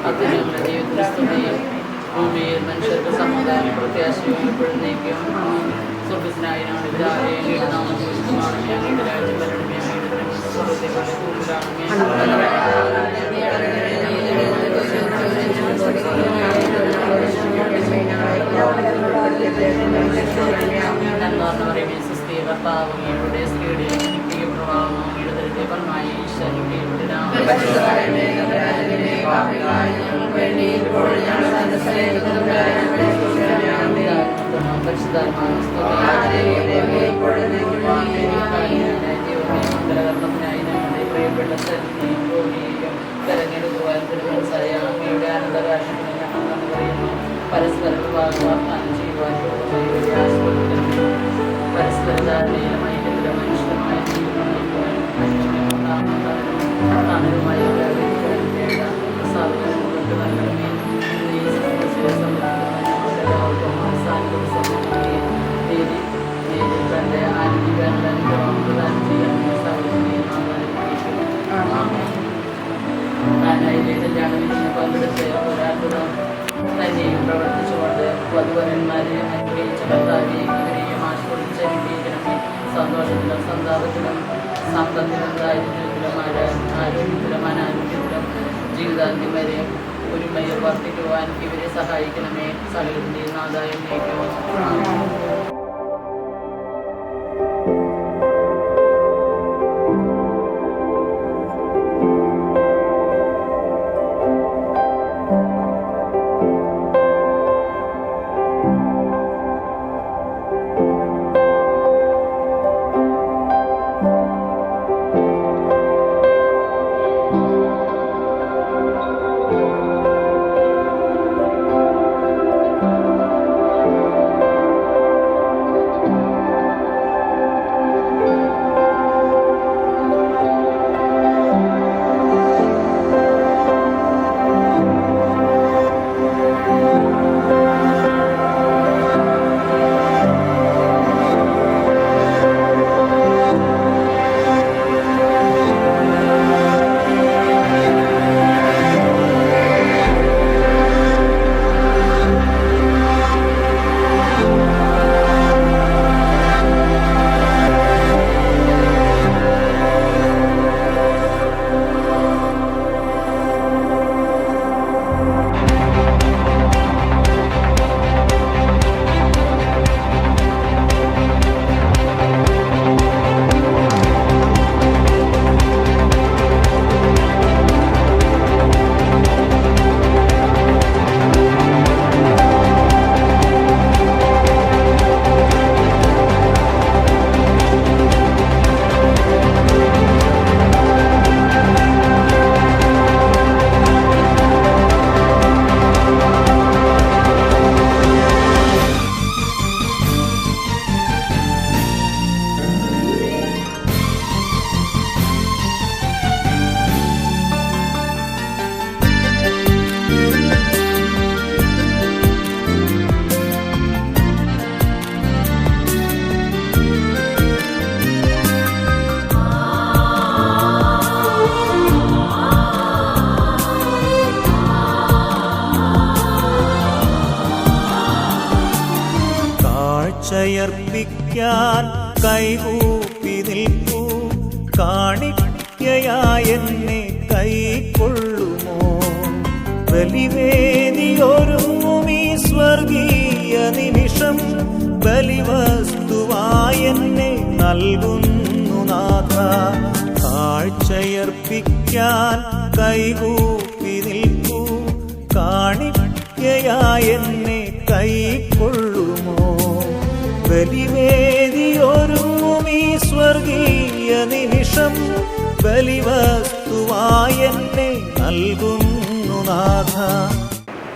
അതിനുള്ള ദൈവത്തിനും ഭൂമിയിൽ മനുഷ്യർക്ക് സമാധാനം പ്രത്യാശയും എപ്പോഴുന്നേക്കും സ്വർഗസ്നായ ഞങ്ങളുടെ പിതാവേ, അങ്ങയുടെ നാമം പൂജിതമാണമേ, അങ്ങയുടെ രാജ്യം വരണമേ, അങ്ങയുടെ തിരുമനസ് സ്വർഗ്ഗത്തിലെ പോലെ ഭൂമിയിലാണമേ. നന്മ പറയുമേ സുസ്ഥിയ കർത്താവ് അങ്ങയുടെ സ്ത്രീയുടെ നിത്യ പ്രഭാവം അങ്ങയുടെ ദരിദ്ര ഫലമായി പ്രിയപ്പെട്ട തെരഞ്ഞെടുക്കുവാൻ തിരുമനസ്സായ അങ്ങയുടെ ആനന്ദരാശിനെ ഞങ്ങൾ നന്ദി പറയുന്നു. പരസ്പര വാഗ്ദാനം ചെയ്യുവാൻ പരസ്പര ധാരണയിലും ഐക്യത്തിലും മനുഷ്യമായ ജീവിതം താനുമായി സാധനങ്ങൾക്ക് നൽകണമേ. തന്റെ ആനന്ദിക്കാനുള്ള അനുഗ്രഹം പ്രദാനം ചെയ്യാൻ താനായിലെ കല്യാണത്തിന് പങ്കെടുത്ത് ഒരാത്ഭുതം തന്നെയും പ്രവർത്തിച്ചുകൊണ്ട് വധുവരന്മാരെ അനുഗ്രഹിച്ച കർത്താവെ, ഇവരെയും ആശ്വസിച്ച് അനുഗ്രഹിക്കണമേ. സന്തോഷത്തിലും സന്താപത്തിലും സമ്പത്തിലും ദാരിദ്ര്യത്തിലും ആരോഗ്യത്തിലും അനാരോഗ്യത്തിലും ജീവിതാന്ത്യം വരെ ഒരുമയിൽ വർദ്ധിക്കുവാൻ ഇവരെ സഹായിക്കണമേ. സകലത്തിൻ്റെ നാഥായം നയിക്കുമോ. കാഴ്ചയർപ്പിക്കാൻ കൈകൂപ്പി നിൽപ്പൂ, കാണിക്കയായെന്നെ കൈക്കൊള്ളുമോ. ബലിവേദിയൊരുങ്ങുമീ സ്വർഗീയ നിമിഷം, ബലിവസ്തുവായെന്നെ നൽകുന്നു നാഥ. കാഴ്ചയർപ്പിക്കാൻ കൈകൂപ്പി നിൽപ്പൂ, കാണിക്കയായെന്നെ കൈക്കൊള്ളുമോ. ബലിവേദിയൊരുങ്ങുമീ സ്വർഗീയ നിമിഷം, ബലിവസ്തുവായെന്നെ നൽകുന്നു നാഥ.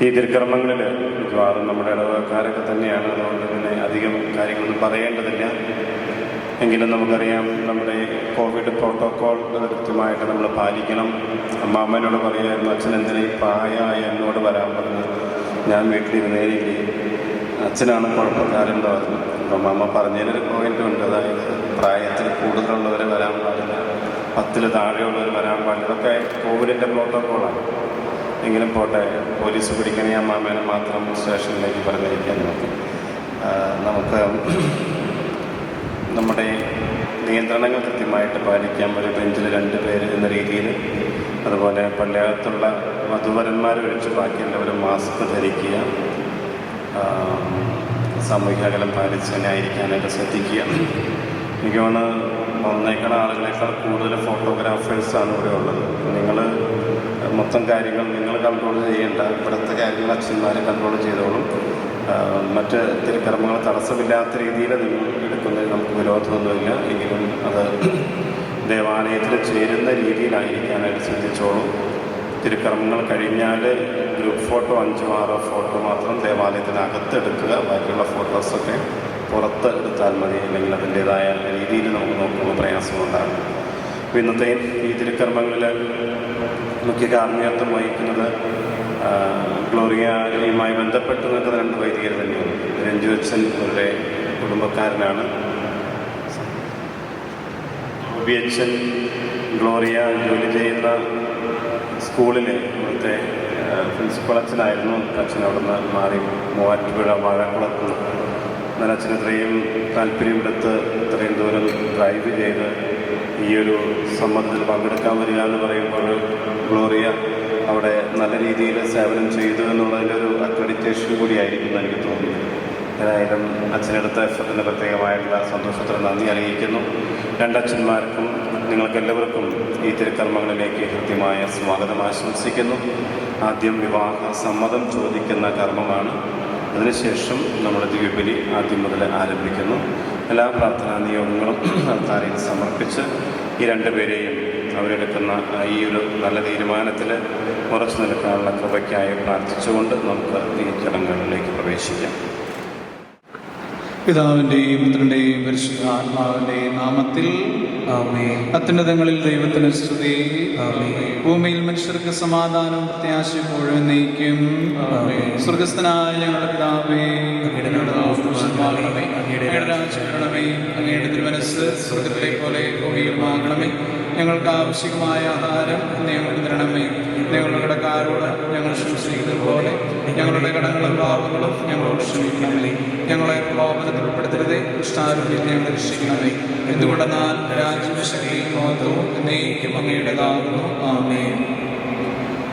ഈ തിരുക്കർമ്മങ്ങളിൽ മിക്കവാറും നമ്മുടെ ഇടവക്കാരൊക്കെ തന്നെയാണ്. അതുകൊണ്ട് തന്നെ അധികം കാര്യങ്ങളൊന്നും പറയേണ്ടതില്ല. എങ്കിലും നമുക്കറിയാം, നമ്മുടെ ഈ കോവിഡ് പ്രോട്ടോക്കോൾ കൃത്യമായിട്ട് നമ്മൾ പാലിക്കണം. അമ്മാമ്മനോട് പറയായിരുന്നു, അച്ഛൻ എന്തിനാ ഈ പ്രായമായ എന്നോട് വരാൻ പറഞ്ഞു, ഞാൻ വീട്ടിലിരുന്നേരില്ലേ, അച്ഛനാണ് കുഴപ്പക്കാരൻ പറഞ്ഞു. അപ്പം അമ്മ പറഞ്ഞതിലൊരു പോയിൻ്റ് ഉണ്ട്, അതായത് പ്രായത്തിൽ കൂടുതലുള്ളവരെ വരാൻ പാടില്ല. 10 താഴെയുള്ളവർ വരാൻ പാടില്ല. ഇതൊക്കെ കോവിഡിൻ്റെ പ്രോട്ടോക്കോളാണ്. എങ്കിലും പോട്ടെ, പോലീസ് പിടിക്കണേ അമ്മാമേനെ മാത്രം സ്റ്റേഷനിലേക്ക് പറഞ്ഞിരിക്കാൻ നമുക്ക് നമ്മുടെ നിയന്ത്രണങ്ങൾ കൃത്യമായിട്ട് പാലിക്കാം. ഒരു ബെഞ്ചിൽ 2 പേര് എന്ന രീതിയിൽ, അതുപോലെ പള്ളിയകത്തുള്ള വധുവരന്മാർ ഒഴിച്ച് ബാക്കി എല്ലാവരും മാസ്ക് ധരിക്കുക, സാമൂഹിക അകലം പാലിച്ച് തന്നെ ആയിരിക്കാനായിട്ട് ശ്രദ്ധിക്കുക. എനിക്ക് തോന്നുന്നു വന്നേക്കണ ആളുകളേക്കാൾ കൂടുതൽ ഫോട്ടോഗ്രാഫേഴ്സാണ് ഇവിടെ ഉള്ളത്. നിങ്ങൾ മൊത്തം കാര്യങ്ങൾ നിങ്ങൾ കൺട്രോൾ ചെയ്യേണ്ട, ഇവിടുത്തെ കാര്യങ്ങൾ അച്ഛന്മാരെ കൺട്രോൾ ചെയ്തോളും. മറ്റ് തിരുക്കർമ്മങ്ങൾ തടസ്സമില്ലാത്ത രീതിയിൽ നിങ്ങൾ എടുക്കുന്നതിൽ നമുക്ക് വിരോധമൊന്നുമില്ല. എങ്കിലും അത് ദേവാലയത്തിൽ ചേരുന്ന രീതിയിലായിരിക്കാനായിട്ട് ശ്രദ്ധിച്ചോളും. തിരുക്കർമ്മങ്ങൾ കഴിഞ്ഞാൽ ഗ്രൂപ്പ് ഫോട്ടോ 5-6 ഫോട്ടോ മാത്രം ദേവാലയത്തിനകത്ത് എടുക്കുക. ബാക്കിയുള്ള ഫോട്ടോസൊക്കെ പുറത്ത് എടുത്താൽ മതി. അല്ലെങ്കിൽ അതിൻ്റേതായ രീതിയിൽ നമുക്ക് നോക്കുമ്പോൾ പ്രയാസമുണ്ടാകും. അപ്പോൾ ഇന്നത്തെ ഈ തിരുക്കർമ്മങ്ങളിൽ മുഖ്യ കാർമ്മികത്വം വഹിക്കുന്നത് ഗ്ലോറിയയുമായി ബന്ധപ്പെട്ട് നിൽക്കുന്ന 2 വൈദികർ തന്നെയാണ്. രഞ്ജു അച്ഛൻ അവരുടെ കുടുംബക്കാരനാണ്. അച്ഛൻ ഗ്ലോറിയ ജോലി ചെയ്യുന്ന സ്കൂളിലെ ഇവിടുത്തെ പ്രിൻസിപ്പൽ അച്ഛനായിരുന്നു. അച്ഛൻ അവിടെ നിന്ന് മാറി മൂവാറ്റുപുഴ വാഴക്കുളത്ത്. എന്നാൽ അച്ഛൻ ഇത്രയും താല്പര്യമെടുത്ത് ഇത്രയും ദൂരം ഡ്രൈവ് ചെയ്ത് ഈ ഒരു സമ്മതത്തിൽ പങ്കെടുക്കാൻ വരിക എന്ന് പറയുമ്പോൾ ഗ്ലോറിയ അവിടെ നല്ല രീതിയിൽ സേവനം ചെയ്തു എന്നുള്ളതിൻ്റെ ഒരു അക്രഡിറ്റേഷൻ കൂടിയായിരിക്കും എനിക്ക് തോന്നുന്നു. ഏതായാലും അച്ഛനെടുത്ത എഫർട്ടിന് പ്രത്യേകമായിട്ടുള്ള സന്തോഷത്തിന് നന്ദി അറിയിക്കുന്നു. 2 അച്ഛന്മാർക്കും നിങ്ങൾക്കെല്ലാവർക്കും ഈ തിരുക്കർമ്മങ്ങളിലേക്ക് കൃത്യമായ സ്വാഗതം ആശംസിക്കുന്നു. ആദ്യം വിവാഹ സമ്മതം ചോദിക്കുന്ന കർമ്മമാണ്. അതിനുശേഷം നമ്മുടെ ദിവ്യബലി ആദ്യം മുതൽ ആരംഭിക്കുന്നു. എല്ലാ പ്രാർത്ഥനാ നിയോഗങ്ങളും അൾത്താരയിൽ സമർപ്പിച്ച് ഈ 2 പേരെയും അവരെടുക്കുന്ന ഈ ഒരു നല്ല തീരുമാനത്തിൽ ഉറച്ചു നിൽക്കാനുള്ള കൃപയ്ക്കായി പ്രാർത്ഥിച്ചുകൊണ്ട് നമുക്ക് ഈ ചടങ്ങുകളിലേക്ക് പ്രവേശിക്കാം. പിതാവിൻ്റെയും പുത്രൻ്റെയും പരിശുദ്ധാത്മാവിൻ്റെയും നാമത്തിൽ ആമേൻ. അത്യുന്നതങ്ങളിൽ ദൈവത്തിന് സ്തുതി. ഭൂമിയിൽ മനുഷ്യർക്ക് സമാധാനവും പ്രത്യാശയും മുഴുവൻ നയിക്കും. സ്വർഗസ്ഥനായ ഞങ്ങളുടെ പിതാവേ, അങ്ങയുടെ രാജ്യമേ, അങ്ങയുടെ തിരുമനസ്സ് സ്വർഗത്തിലെ പോലെ ഭൂമിയിലുമാകണമേ. ഞങ്ങൾക്ക് ആവശ്യമായ ആഹാരം ഞങ്ങൾക്ക് തരണമേ. ഞങ്ങളുടെ കടക്കാരോട് ഞങ്ങൾ ക്ഷമിച്ചിരിക്കുന്നത് പോലെ ഞങ്ങളുടെ കടങ്ങളും പാപങ്ങളും ഞങ്ങളോട് ക്ഷമിക്കണമേ. ഞങ്ങളെ പ്രലോഭനത്തിൽ ഉൾപ്പെടുത്തരുതേ, ദുഷ്ടാരൂപിയിൽ ഞങ്ങളെ രക്ഷിക്കണമേ. എന്തുകൊണ്ടെന്നാൽ രാജ്യവും ശക്തിയും മഹത്വവും എന്നേക്കും അങ്ങയുടേതാകുന്നു. ആമേൻ.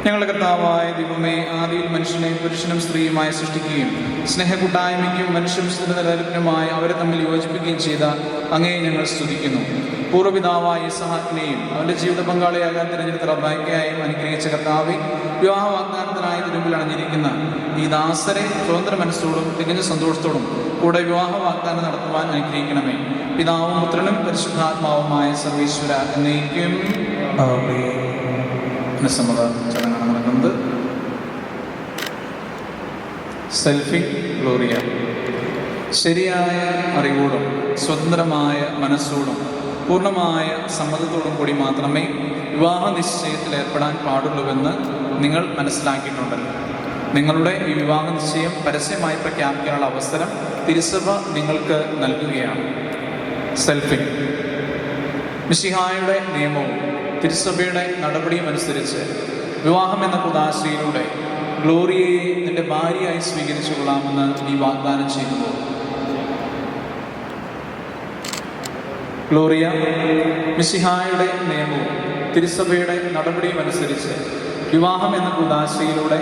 ഞങ്ങളുടെ കർത്താവായ ദൈവമേ, ആദിയിൽ മനുഷ്യനെ പുരുഷനും സ്ത്രീയുമായി സൃഷ്ടിക്കുകയും സ്നേഹകൂട്ടായ്മയ്ക്കും മനുഷ്യംസ്തുതരൂപനുമായി അവരെ തമ്മിൽ യോജിപ്പിക്കുകയും ചെയ്ത അങ്ങയെ ഞങ്ങൾ സ്തുതിക്കുന്നു. പൂർവ്വപിതാവായ ഇസ്ഹാക്കിനെയും അവൻ്റെ ജീവിത പങ്കാളിയാകാൻ തിരഞ്ഞെടുത്ത റബ്ബേക്കയെയും അനുഗ്രഹിച്ച കർത്താവേ, വിവാഹ വാഗ്ദാനത്തിനായി തിരുമ്പിൽ അണഞ്ഞിരിക്കുന്ന ഈ ദാസരെ സ്വതന്ത്ര മനസ്സോടും തികഞ്ഞ സന്തോഷത്തോടും കൂടെ വിവാഹ വാഗ്ദാനം നടത്തുവാൻ അനുഗ്രഹിക്കണമേ. പിതാവും പുത്രനും പരിശുദ്ധാത്മാവുമായ സർവീശ്വര എന്നേക്കും. സമ്മത ചടങ്ങാണ് നടക്കുന്നത്. സെൽഫിംഗ് ഗ്ലോറിയ. ശരിയായ അറിവോടും സ്വതന്ത്രമായ മനസ്സോടും പൂർണ്ണമായ സമ്മതത്തോടും കൂടി മാത്രമേ വിവാഹ നിശ്ചയത്തിൽ ഏർപ്പെടാൻ പാടുള്ളൂവെന്ന് നിങ്ങൾ മനസ്സിലാക്കിയിട്ടുണ്ടല്ലോ. നിങ്ങളുടെ ഈ വിവാഹ നിശ്ചയം പരസ്യമായി പ്രഖ്യാപിക്കാനുള്ള അവസരം തിരുസഭ നിങ്ങൾക്ക് നൽകുകയാണ്. സെൽഫിംഗ്. മിശിഹായുടെ നിയമവും തിരുസഭയുടെ നടപടിയും അനുസരിച്ച് വിവാഹം എന്ന കുദാശയിലൂടെ ഗ്ലോറിയയെ നിന്റെ ഭാര്യയായി സ്വീകരിച്ചു കൊള്ളാമെന്ന് നീ വാഗ്ദാനം ചെയ്യുന്നു. ഗ്ലോറിയ, മിശിഹായുടെ നിയമവും തിരുസഭയുടെ നടപടിയും അനുസരിച്ച് വിവാഹം എന്ന കുദാശയിലൂടെ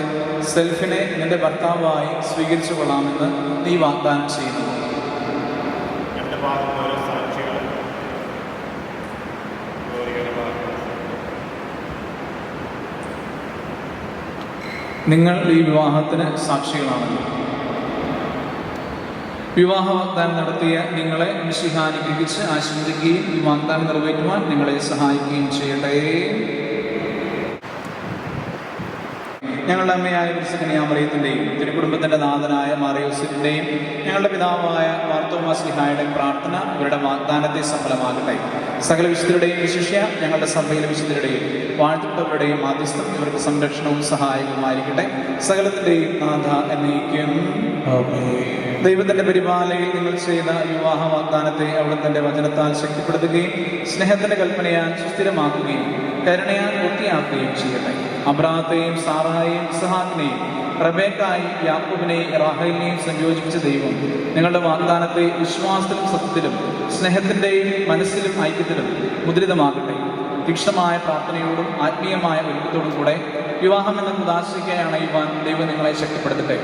സെൽഫിനെ നിന്റെ ഭർത്താവായി സ്വീകരിച്ചു കൊള്ളാമെന്ന് നീ വാഗ്ദാനം ചെയ്യുന്നു. നിങ്ങൾ ഈ വിവാഹത്തിന് സാക്ഷികളാണല്ലോ. വിവാഹ വാഗ്ദാനം നടത്തിയ നിങ്ങളെ മിശിഹ അനുഗ്രഹിച്ച് ആശീർവദിക്കുകയും ഈ വാഗ്ദാനം നിറവേറ്റുവാൻ നിങ്ങളെ സഹായിക്കുകയും ചെയ്യട്ടെ. ഞങ്ങളുടെ അമ്മയായ പരിശുദ്ധമറിയത്തിൻ്റെയും തിരുക്കുടുംബത്തിൻ്റെ നാഥനായ മാറിയോസിൻ്റെയും ഞങ്ങളുടെ പിതാവായ മാർത്തോമാ ശ്ലീഹായുടെയും പ്രാർത്ഥന ഇവരുടെ വാഗ്ദാനത്തെ സഫലമാകട്ടെ. സകല വിശുദ്ധരുടെയും വിശിഷ്യ ഞങ്ങളുടെ സഭയിലെ വിശുദ്ധരുടെയും വാഴ്ത്തപ്പെട്ടവരുടെയും മാധ്യസ്ഥം ഇവർക്ക് സംരക്ഷണവും സഹായകവുമായിരിക്കട്ടെ. സകലത്തിൻ്റെയും നാഥ എന്നേക്കും. ദൈവത്തിൻ്റെ പരിപാലനയിൽ നിങ്ങൾ ചെയ്ത വിവാഹ വാഗ്ദാനത്തെ അവിടെ തൻ്റെ വചനത്താൽ ശക്തിപ്പെടുത്തുകയും സ്നേഹത്തിൻ്റെ കൽപ്പനയാൽ സുസ്ഥിരമാക്കുകയും കരുണയാൽ പൂർത്തിയാക്കുകയും ചെയ്യട്ടെ. അബ്രാഹത്തെയും സാറായെയും ഇസ്ഹാക്കിനെയും റബേക്കായി യാക്കോബിനെയും റാഹേലിനെയും സംയോജിപ്പിച്ച ദൈവം നിങ്ങളുടെ വാഗ്ദാനത്തെ വിശ്വാസത്തിലും സത്യത്തിലും സ്നേഹത്തിൻ്റെയും മനസ്സിലും ഐക്യത്തിലും മുദ്രിതമാകട്ടെ. തീക്ഷ്ണമായ പ്രാർത്ഥനയോടും ആത്മീയമായ ഒരുക്കത്തോടും കൂടെ വിവാഹം എന്ന ഉദാശിക്കയാണ് ഇവാൻ ദൈവം നിങ്ങളെ ശക്തിപ്പെടുത്തട്ടെ.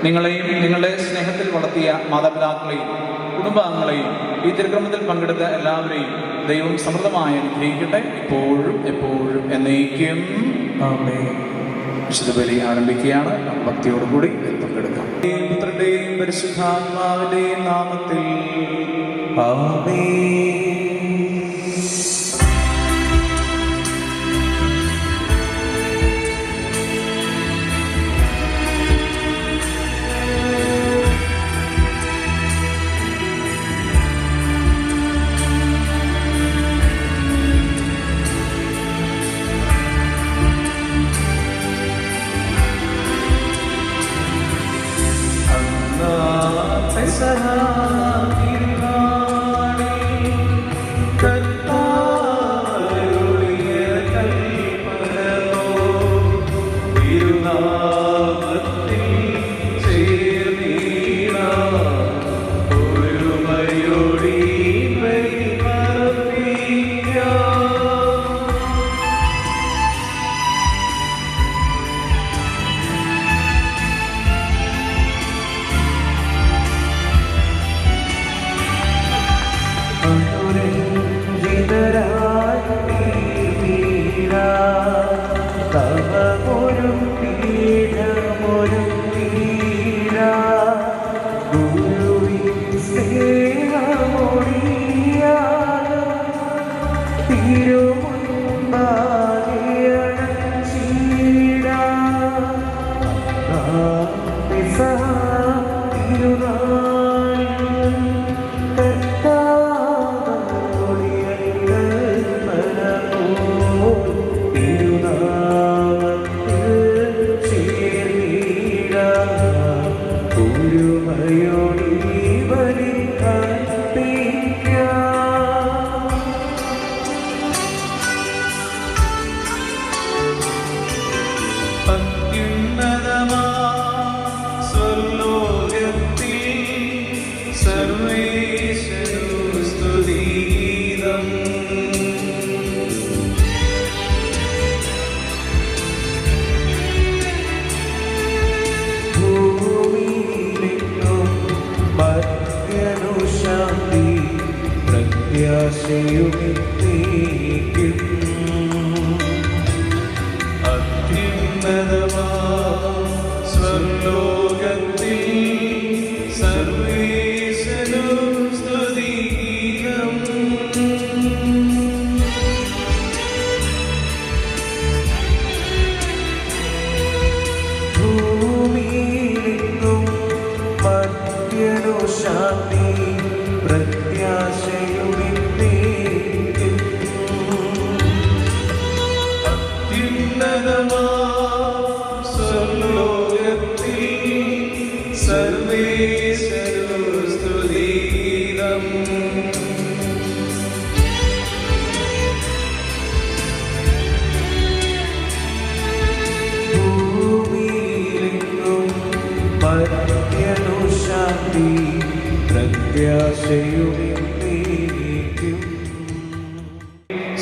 നിങ്ങളെയും നിങ്ങളുടെ സ്നേഹത്തിൽ വളർത്തിയ മാതാപിതാക്കളെയും കുടുംബാംഗങ്ങളെയും ഈ തിരുക്രമത്തിൽ പങ്കെടുത്ത എല്ലാവരെയും ദൈവം സമൃദ്ധമായി അനുഗ്രഹിക്കട്ടെ, ഇപ്പോഴും എപ്പോഴും എന്നേക്കും. വിശുദ്ധ ബലി ആരംഭിക്കുകയാണ്. ഭക്തിയോടുകൂടി പങ്കെടുക്കാം. പുത്രന്റെയും പരിശുദ്ധാത്മാവിന്റെയും നാമത്തിൽ ആമേൻ.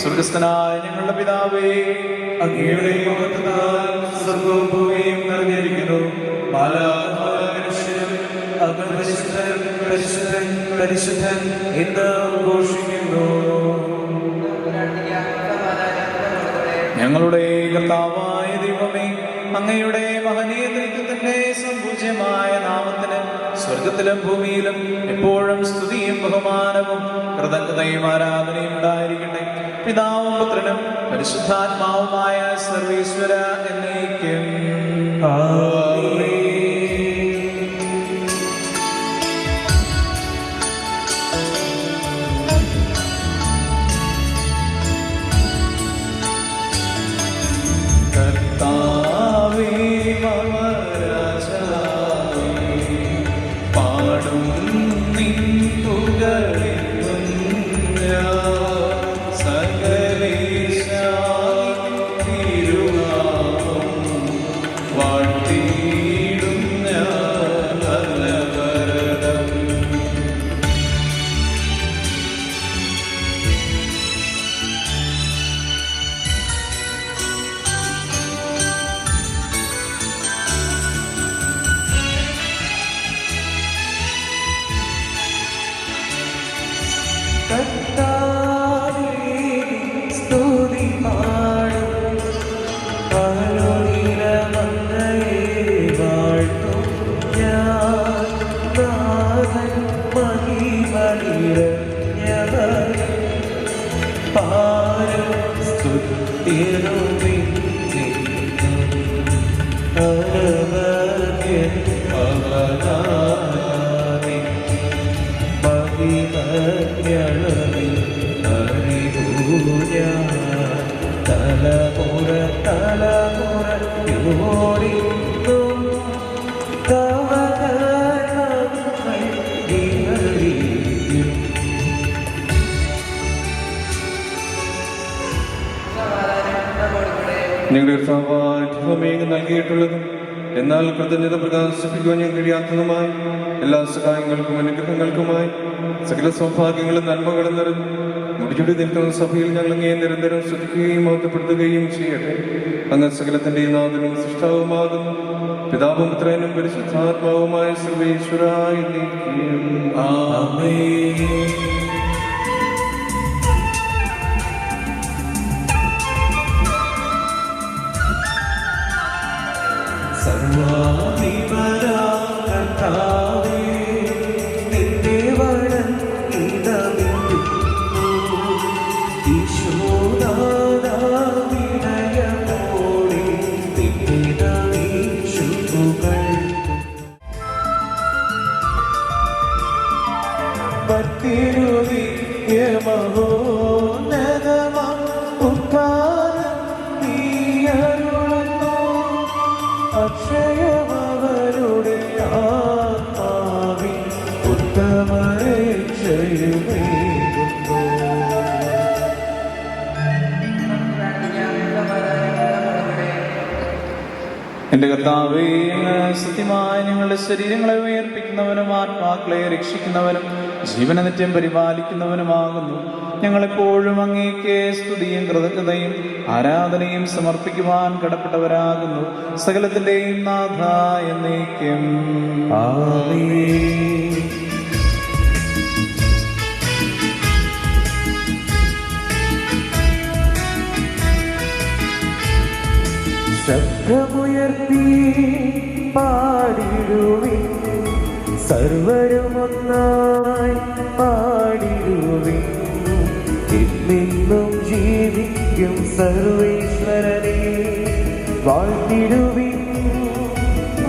സ്വർഗ്ഗസ്ഥനായ ഞങ്ങളുടെ പിതാവേ, അങ്ങയുടെ മഹത്വത്താൽ സ്വർഗ്ഗവും ഭൂമിയും നിറഞ്ഞിരിക്കുന്നു. പരിശുദ്ധൻ പരിശുദ്ധൻ പരിശുദ്ധൻ എന്ന് ഘോഷിക്കുന്നു. ഞങ്ങളുടെ കർത്താവായ ദൈവമേ, അങ്ങയുടെ മഹനീയ ത്രിത്വത്തിന്റെ സമ്പൂജ്യമായ നാമത്തിന് സ്വർഗത്തിലും ഭൂമിയിലും എപ്പോഴും സ്തുതിയും ബഹുമാനവും കൃതജ്ഞതയും ആരാധനയും ഉണ്ടായിരിക്കട്ടെ. പിതാവും പുത്രനും പരിശുദ്ധാത്മാവുമായ സർവേശ്വര എന്നേക്കും. ആമേൻ. തലമുറ തലമുറയോടിന്നും ഞങ്ങളുടെ കർത്താവേ നൽകിയിട്ടുള്ളതും എന്നാൽ കൃതജ്ഞത പ്രകാശിപ്പിക്കുവാൻ ഞാൻ കഴിയാത്തതുമായി എല്ലാ സഹായങ്ങൾക്കും അനുഗ്രഹങ്ങൾക്കുമായി സകല സൗഭാഗ്യങ്ങളും നന്മകളും നിറഞ്ഞു മുടിചുടി നിൽക്കുന്ന സഭയിൽ ഞങ്ങൾ അങ്ങേ നിരന്തരം ശ്രദ്ധിക്കുകയും മഹത്വപ്പെടുത്തുകയും ചെയ്യട്ടെ. അങ്ങ് സകലത്തിന്റെ നാഥനും സൃഷ്ടാവുമാകുന്നു. പിതാവും പുത്രനും പരിശുദ്ധാത്മാവുമായ സർവേശ്വരായ അക്ഷയമവരുടെ ആത്മാവിൻ ഉത്തമരക്ഷയുമേകുന്നു. എന്റെ കർത്താവേ, സത്യമായി ഞങ്ങളുടെ ശരീരങ്ങളെ ഉയർപ്പിക്കുന്നവനും ആത്മാക്കളെ രക്ഷിക്കുന്നവനും ജീവനെ നിത്യം പരിപാലിക്കുന്നവനുമാകുന്നു. ഞങ്ങളെപ്പോഴും അങ്ങേക്ക് സ്തുതിയും കൃതജ്ഞതയും ആരാധനയും സമർപ്പിക്കുവാൻ കടപ്പെട്ടവരാകുന്നു. സകലത്തിന്റെയും നാഥ എന്നേക്കും ആമേൻ. ശബ്ദമുയർത്തി പാടിടുവിൻ, സർവരുമൊന്നായി പാടിടുവിൻ. എന്നെന്നും ജീവിക്കും സർവേശ്വരനെ വാഴ്ത്തിടുവിൻ,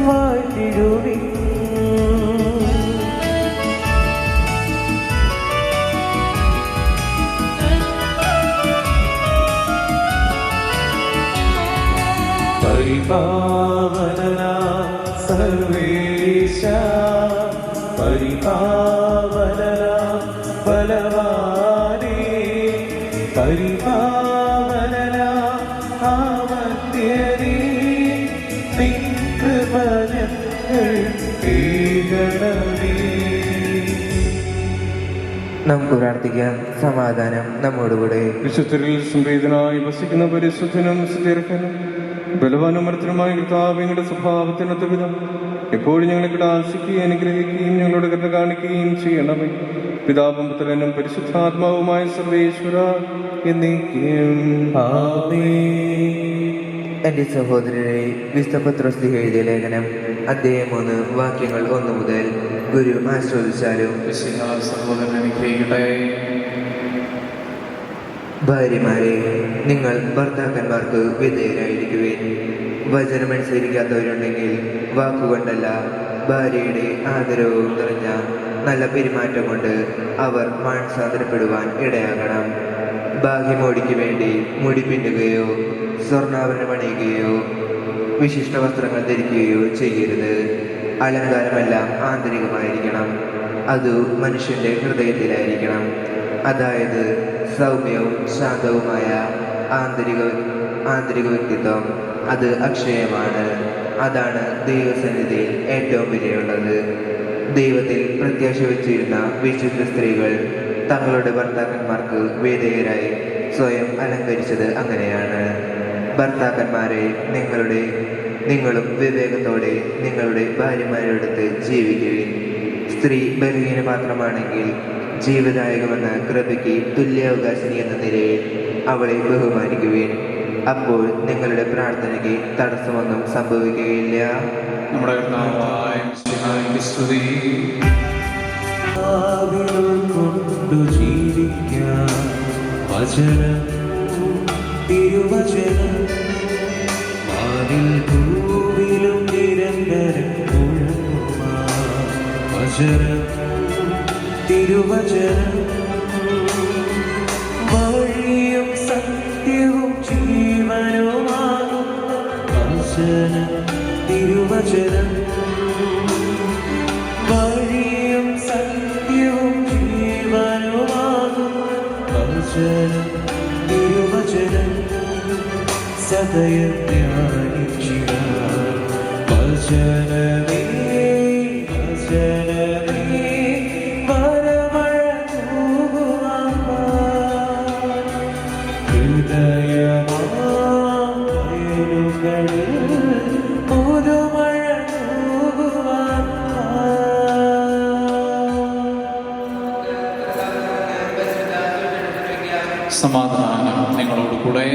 വാഴ്ത്തിടുവിൻ. പരിപാവനനാം സർവേശ, പരിപാവനനാം ബലവാനേ, പരിപാവനനാം ആമത്യനേ, നിൻ കൃപ ഞങ്ങൾ കേൾക്കണമേ. നമുക്ക് പ്രാർത്ഥിക്കാം. സമാധാനം നമ്മോടുകൂടെ. വിശുദ്ധരിൽ സംപ്രീതനായി വസിക്കുന്ന പരിശുദ്ധനും സുദീർഘനും ബലവാനും മർത്തനുമായ കർത്താവിന്റെ സ്വഭാവത്തിനൊത്ത വിധം എപ്പോഴും ഞങ്ങളെ ആശിക്കുകയും അനുഗ്രഹിക്കുകയും ഞങ്ങളോട് കരുണ കാണിക്കുകയും ചെയ്യണമേ. പിതാവും പുത്രനും പരിശുദ്ധാത്മാവുമായ സർവേശ്വര എന്നേക്കും ആമേൻ. എന്റെ സഹോദരരെ, വിശുദ്ധ പത്രോസ് എഴുതിയ ലേഖനം അധ്യായം 3 വാക്യങ്ങൾ 1 മുതൽ ഗുരു ആശ്രവദിച്ചാലും. സഹോദരൻ അനുഗ്രഹിക്കട്ടെ. ഭാര്യമാരെ, നിങ്ങൾ ഭർത്താക്കന്മാർക്ക് വിധേയരായിരിക്കുവിൻ. വചനമനുസരിക്കാത്തവരുണ്ടെങ്കിൽ വാക്കുകൊണ്ടല്ല, ഭാര്യയുടെ ആദരവും നിറഞ്ഞ നല്ല പെരുമാറ്റം കൊണ്ട് അവർ മാനസാന്തരപ്പെടുവാൻ ഇടയാകണം. ബാഹ്യമോടിക്ക് വേണ്ടി മുടി പിന്നുകയോ സ്വർണ്ണാഭരണം അണിയുകയോ വിശിഷ്ട വസ്ത്രങ്ങൾ ധരിക്കുകയോ ചെയ്യരുത്. അലങ്കാരമെല്ലാം ആന്തരികമായിരിക്കണം. അത് മനുഷ്യന്റെ ഹൃദയത്തിലായിരിക്കണം. അതായത് സൗമ്യവും ശാന്തവുമായ ആന്തരിക വ്യക്തിത്വം. അത് അക്ഷയമാണ്. അതാണ് ദൈവസന്നിധിയിൽ ഏറ്റവും വിലയുള്ളത്. ദൈവത്തിൽ പ്രത്യാശ വച്ചിരുന്ന വിശുദ്ധ സ്ത്രീകൾ തങ്ങളുടെ ഭർത്താക്കന്മാർക്ക് വിധേയരായി സ്വയം അലങ്കരിച്ചത് അങ്ങനെയാണ്. ഭർത്താക്കന്മാരെ, നിങ്ങളും വിവേകത്തോടെ നിങ്ങളുടെ ഭാര്യമാരോടൊത്ത് ജീവിക്കുവിൻ. സ്ത്രീ ബലഹീന പാത്രമാണെങ്കിൽ ജീവദായകമെന്ന കൃപയ്ക്ക് തുല്യാവകാശിനി എന്ന നിലയിൽ അവളെ ബഹുമാനിക്കുവിൻ. അപ്പോൾ നിങ്ങളുടെ പ്രാർത്ഥനയ്ക്ക് തടസ്സമൊന്നും സംഭവിക്കുകയില്ല. നമ്മുടെ കർത്താവായ മിശിഹായ്ക്ക് സ്തുതി. കൊണ്ടു ജീവിക്കാൻ വചനം തിരുവചനം വാനിൽ ഭൂവിലും നിരന്തരം മുഴങ്ങുമാ വചനം തിരുവചനം വഴിയും സത്യവും ജീവനുമാകുന്ന വചനം തിരുവചനം വഴിയും സത്യവും ജീവനുമാകുന്ന വചനം തിരുവചനം സദയം ധ്യാനിച്ചിടാൻ വചനമേ വചനമേ വരമഴ തൂകുവാൻ ഹൃദയമായലുകളിൽ പുതുമഴ തൂകുവാൻ സമാധാനം നിങ്ങളോട് കൂടെ.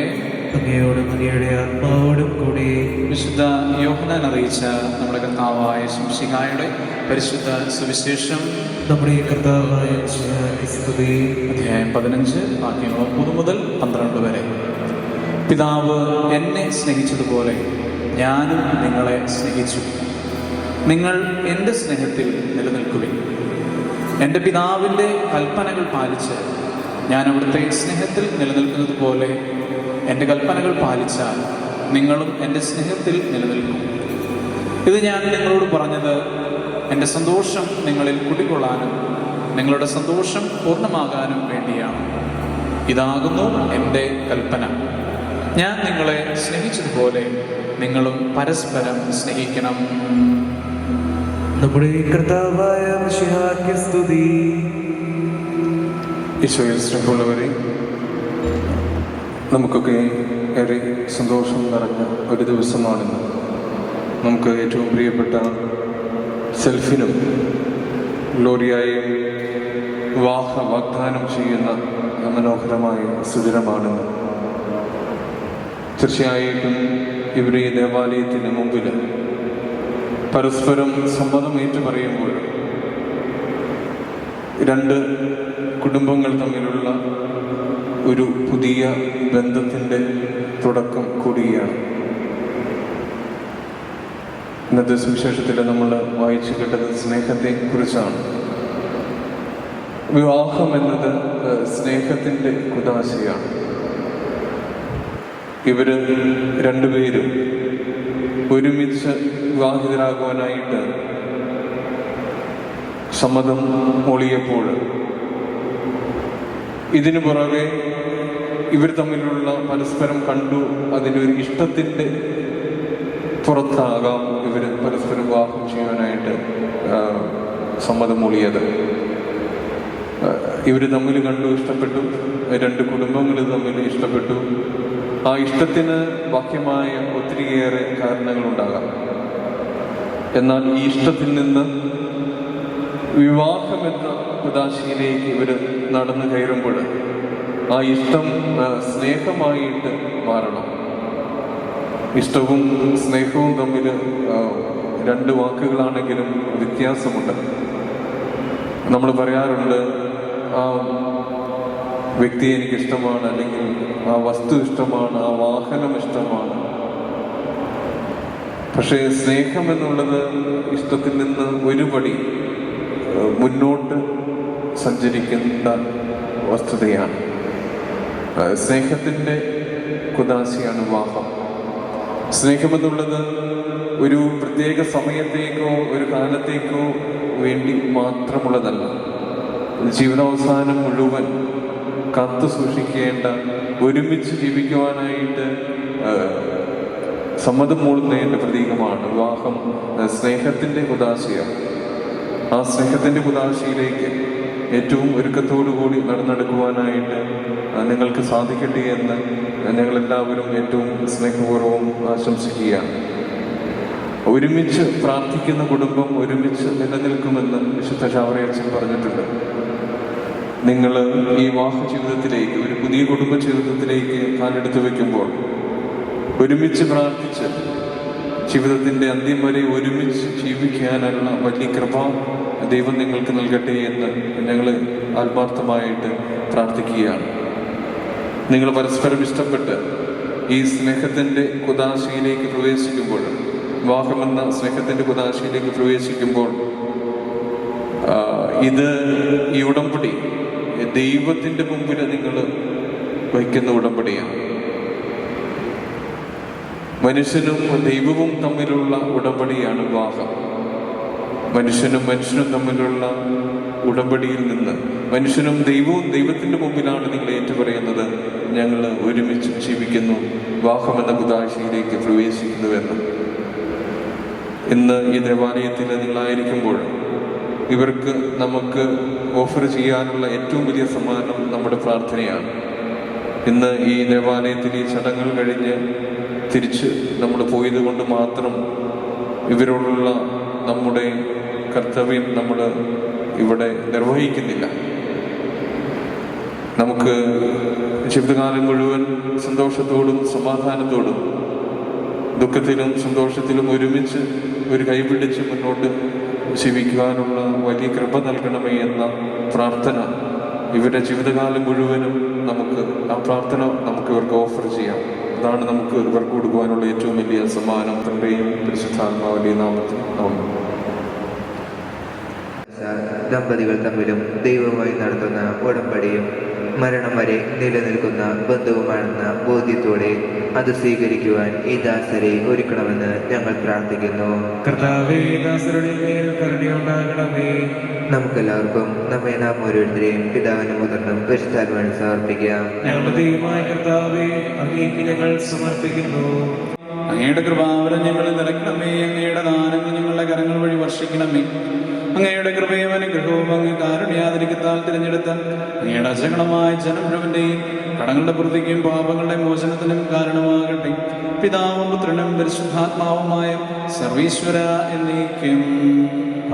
അങ്ങയോടും അങ്ങയുടെ ആത്മാവോടും കൂടി. വിശുദ്ധ യോഹന്നാൻ അറിയിച്ച നമ്മുടെ കർത്താവായ ശംസിഹായുടെ പരിശുദ്ധ സുവിശേഷം. നമ്മുടെ കർത്താവായ മിശിഹായ്ക്ക് സ്തുതി. അധ്യായം 15 വാക്യങ്ങൾ 1 മുതൽ 12 വരെ. പിതാവ് എന്നെ സ്നേഹിച്ചതുപോലെ ഞാനും നിങ്ങളെ സ്നേഹിച്ചു. നിങ്ങൾ എൻ്റെ സ്നേഹത്തിൽ നിലനിൽക്കുവിൻ. എൻ്റെ പിതാവിൻ്റെ കൽപ്പനകൾ പാലിച്ച് ഞാൻ അവിടുത്തെ സ്നേഹത്തിൽ നിലനിൽക്കുന്നത് പോലെ എൻ്റെ കൽപ്പനകൾ പാലിച്ചാൽ നിങ്ങളും എൻ്റെ സ്നേഹത്തിൽ നിലനിൽക്കും. ഇത് ഞാൻ നിങ്ങളോട് പറഞ്ഞത് എൻ്റെ സന്തോഷം നിങ്ങളിൽ കുടികൊള്ളാനും നിങ്ങളുടെ സന്തോഷം പൂർണ്ണമാകാനും വേണ്ടിയാണ്. ഇതാകുന്നു എൻ്റെ കൽപ്പന, ഞാൻ നിങ്ങളെ സ്നേഹിച്ചതുപോലെ നിങ്ങളും പരസ്പരം സ്നേഹിക്കണം. നമ്മുടെ കർത്താവായ മിശിഹായ്ക്ക് സ്തുതി. ഈശോയിൽ സ്നേഹമുള്ളവരെ, നമുക്കൊക്കെ ഏറെ സന്തോഷം നിറഞ്ഞ ഒരു ദിവസമാണിന്ന്. നമുക്ക് ഏറ്റവും പ്രിയപ്പെട്ട സെൽഫിനും ഗ്ലോറിയായും വിവാഹ വാഗ്ദാനം ചെയ്യുന്ന മനോഹരമായ സുദിനമാണിന്ന്. തീർച്ചയായിട്ടും ഇവിടെ ഈ ദേവാലയത്തിന് മുമ്പിൽ പരസ്പരം സമ്മതം ഏറ്റുപറയുമ്പോൾ രണ്ട് കുടുംബങ്ങൾ തമ്മിലുള്ള ഒരു പുതിയ ബന്ധത്തിൻ്റെ തുടക്കം കൂടിയാണ്. ഇന്നത്തെ സുവിശേഷത്തിൽ നമ്മൾ വായിച്ചു കേട്ടത് സ്നേഹത്തെ കുറിച്ചാണ്. വിവാഹം എന്നത് സ്നേഹത്തിൻ്റെ കുദാശയാണ്. ഇവര് രണ്ടുപേരും ഒരുമിച്ച് വിവാഹിതരാകുവാനായിട്ട് സമ്മതം മൂളിയപ്പോൾ ഇതിനു പുറകെ ഇവർ തമ്മിലുള്ള പരസ്പരം കണ്ടു, അതിൻ്റെ ഒരു ഇഷ്ടത്തിൻ്റെ പുറത്താകാം ഇവർ പരസ്പരം വിവാഹം ചെയ്യാനായിട്ട് സമ്മതം മൂളിയത്. ഇവർ തമ്മിൽ കണ്ടു, ഇഷ്ടപ്പെട്ടു, രണ്ട് കുടുംബങ്ങൾ തമ്മിൽ ഇഷ്ടപ്പെട്ടു. ആ ഇഷ്ടത്തിന് ബാഹ്യമായ ഒത്തിരിയേറെ കാരണങ്ങളുണ്ടാകാം. എന്നാൽ ഈ ഇഷ്ടത്തിൽ നിന്ന് വിവാഹമെന്ന ഉദാശയിലേക്ക് ഇവർ നടന്നു കയറുമ്പോൾ ആ ഇഷ്ടം സ്നേഹമായിട്ട് മാറണം. ഇഷ്ടവും സ്നേഹവും തമ്മിൽ രണ്ട് വാക്കുകളാണെങ്കിലും വ്യത്യാസമുണ്ട്. നമ്മൾ പറയാറുണ്ട്, ആ വ്യക്തി എനിക്കിഷ്ടമാണ്, അല്ലെങ്കിൽ ആ വസ്തു ഇഷ്ടമാണ്, ആ വാഹനം ഇഷ്ടമാണ്. പക്ഷേ സ്നേഹം എന്നുള്ളത് ഇഷ്ടത്തിൽ നിന്ന് ഒരുപടി മുന്നോട്ട് സഞ്ചരിക്കുന്ന വസ്തുതയാണ്. സ്നേഹത്തിൻ്റെ കുദാശയാണ് വിവാഹം. സ്നേഹമെന്നുള്ളത് ഒരു പ്രത്യേക സമയത്തേക്കോ ഒരു കാലത്തേക്കോ വേണ്ടി മാത്രമുള്ളതല്ല. ജീവിതാവസാനം മുഴുവൻ കാത്തു സൂക്ഷിക്കേണ്ട, ഒരുമിച്ച് ജീവിക്കുവാനായിട്ട് സമ്മതം മൂളുന്നതിൻ്റെ പ്രതീകമാണ് വിവാഹം. സ്നേഹത്തിൻ്റെ കുദാശയാണ്. ആ സ്നേഹത്തിൻ്റെ കുദാശയിലേക്ക് ഏറ്റവും ഒരുക്കത്തോടുകൂടി നടന്നെടുക്കുവാനായിട്ട് നിങ്ങൾക്ക് സാധിക്കട്ടെ എന്ന് ഞങ്ങളെല്ലാവരും ഏറ്റവും സ്നേഹപൂർവ്വം ആശംസിക്കുകയാണ്. ഒരുമിച്ച് പ്രാർത്ഥിക്കുന്ന കുടുംബം ഒരുമിച്ച് നിലനിൽക്കുമെന്ന് വിശുദ്ധ ചാവറയച്ചൻ പറഞ്ഞിട്ടുണ്ട്. നിങ്ങൾ ഈ വിവാഹ ജീവിതത്തിലേക്ക്, ഒരു പുതിയ കുടുംബ ജീവിതത്തിലേക്ക് കാലെടുത്ത് വയ്ക്കുമ്പോൾ ഒരുമിച്ച് പ്രാർത്ഥിച്ച് ജീവിതത്തിൻ്റെ അന്ത്യം വരെ ഒരുമിച്ച് ജീവിക്കാനുള്ള വലിയ കൃപ ദൈവം നിങ്ങൾക്ക് നൽകട്ടെ എന്ന് ഞങ്ങൾ ആത്മാർത്ഥമായിട്ട് പ്രാർത്ഥിക്കുകയാണ്. നിങ്ങൾ പരസ്പരം ഇഷ്ടപ്പെട്ട് ഈ സ്നേഹത്തിൻ്റെ കുദാശയിലേക്ക് പ്രവേശിക്കുമ്പോൾ, വിവാഹമെന്ന സ്നേഹത്തിൻ്റെ കുദാശയിലേക്ക് പ്രവേശിക്കുമ്പോൾ, ഈ ഉടമ്പടി ദൈവത്തിൻ്റെ മുമ്പിൽ നിങ്ങൾ വയ്ക്കുന്ന ഉടമ്പടിയാണ്. മനുഷ്യനും ദൈവവും തമ്മിലുള്ള ഉടമ്പടിയാണ് വിവാഹം. മനുഷ്യനും തമ്മിലുള്ള ഉടമ്പടിയിൽ നിന്ന് മനുഷ്യനും ദൈവത്തിൻ്റെ മുമ്പിലാണ് നിങ്ങൾ ഏറ്റുപറയുന്നത്, ഞങ്ങൾ ഒരുമിച്ച് ജീവിക്കുന്നു, വിവാഹമെന്ന കുദാശയിലേക്ക് പ്രവേശിക്കുന്നുവെന്ന്. ഇന്ന് ഈ ദേവാലയത്തിൽ നിങ്ങളായിരിക്കുമ്പോൾ ഇവർക്ക് നമുക്ക് ഓഫർ ചെയ്യാനുള്ള ഏറ്റവും വലിയ സമ്മാനം നമ്മുടെ പ്രാർത്ഥനയാണ്. ഇന്ന് ഈ ദേവാലയത്തിൽ ഈ ചടങ്ങുകൾ കഴിഞ്ഞ് തിരിച്ച് നമ്മൾ പോയത് കൊണ്ട് മാത്രം ഇവരോടുള്ള നമ്മുടെ കർത്തവ്യം നമ്മൾ ഇവിടെ നിർവഹിക്കുന്നില്ല. നമുക്ക് ജീവിതകാലം മുഴുവൻ സന്തോഷത്തോടും സമാധാനത്തോടും ദുഃഖത്തിലും സന്തോഷത്തിലും ഒരുമിച്ച് ഒരു കൈപിടിച്ച് മുന്നോട്ട് ജീവിക്കുവാനുള്ള വലിയ കൃപ നൽകണമേ എന്ന പ്രാർത്ഥന ഇവരുടെ ജീവിതകാലം മുഴുവനും ആ പ്രാർത്ഥന നമുക്ക് ഇവർക്ക് ഓഫർ ചെയ്യാം. അതാണ് നമുക്ക് ഇവർക്ക് കൊടുക്കുവാനുള്ള ഏറ്റവും വലിയ സമ്മാനം. തന്റെയും പരിശുദ്ധാത്മാവിന്റെയും നാമത്തിൽ ആമേൻ. ദമ്പതികൾ തമ്മിലും ദൈവവുമായി നടത്തുന്ന ഉടമ്പടിയും മരണം വരെ നിലനിൽക്കുന്ന ബന്ധവുമാണെന്ന ബോധ്യത്തോടെ അത് സ്വീകരിക്കുവാൻ ഈ ദാസരെ ഒരുക്കണമെന്ന് ഞങ്ങൾ പ്രാർത്ഥിക്കുന്നു. കർത്താവേ, ദാസരുടെ മേൽ കരുണയുണ്ടാകണമേ. നമുക്കെല്ലാവർക്കും നമ്മെ നാം ഓരോരുത്തരെയും പിതാവിനും മുതിർന്നും പരിശുദ്ധാത്മാവിന് സമർപ്പിക്കാം. ഞങ്ങളുടെ ദൈവമായ കർത്താവേ, അങ്ങേക്ക് ഞങ്ങൾ സമർപ്പിക്കുന്നു. അങ്ങയുടെ കൃപാവരം ഞങ്ങളിൽ നിറയ്ക്കണമേ. അങ്ങയുടെ ദാനങ്ങൾ ഞങ്ങളുടെ കരങ്ങൾ വഴി വർഷിക്കണമേ. അങ്ങയുടെ കൃപയും അനുഗ്രഹവും അങ്ങ് കാരുണ്യാതിരിക്കത്താൽ തിരഞ്ഞെടുത്ത അങ്ങയുടെ അജഗണമായ ജനം മുഴുവന്റെയും കടങ്ങളുടെ പൂർത്തിക്കും പാപങ്ങളുടെ മോചനത്തിനും കാരണമാകട്ടെ. പിതാവും പുത്രനും പരിശുദ്ധാത്മാവുമായ സർവീശ്വര എന്നേക്കും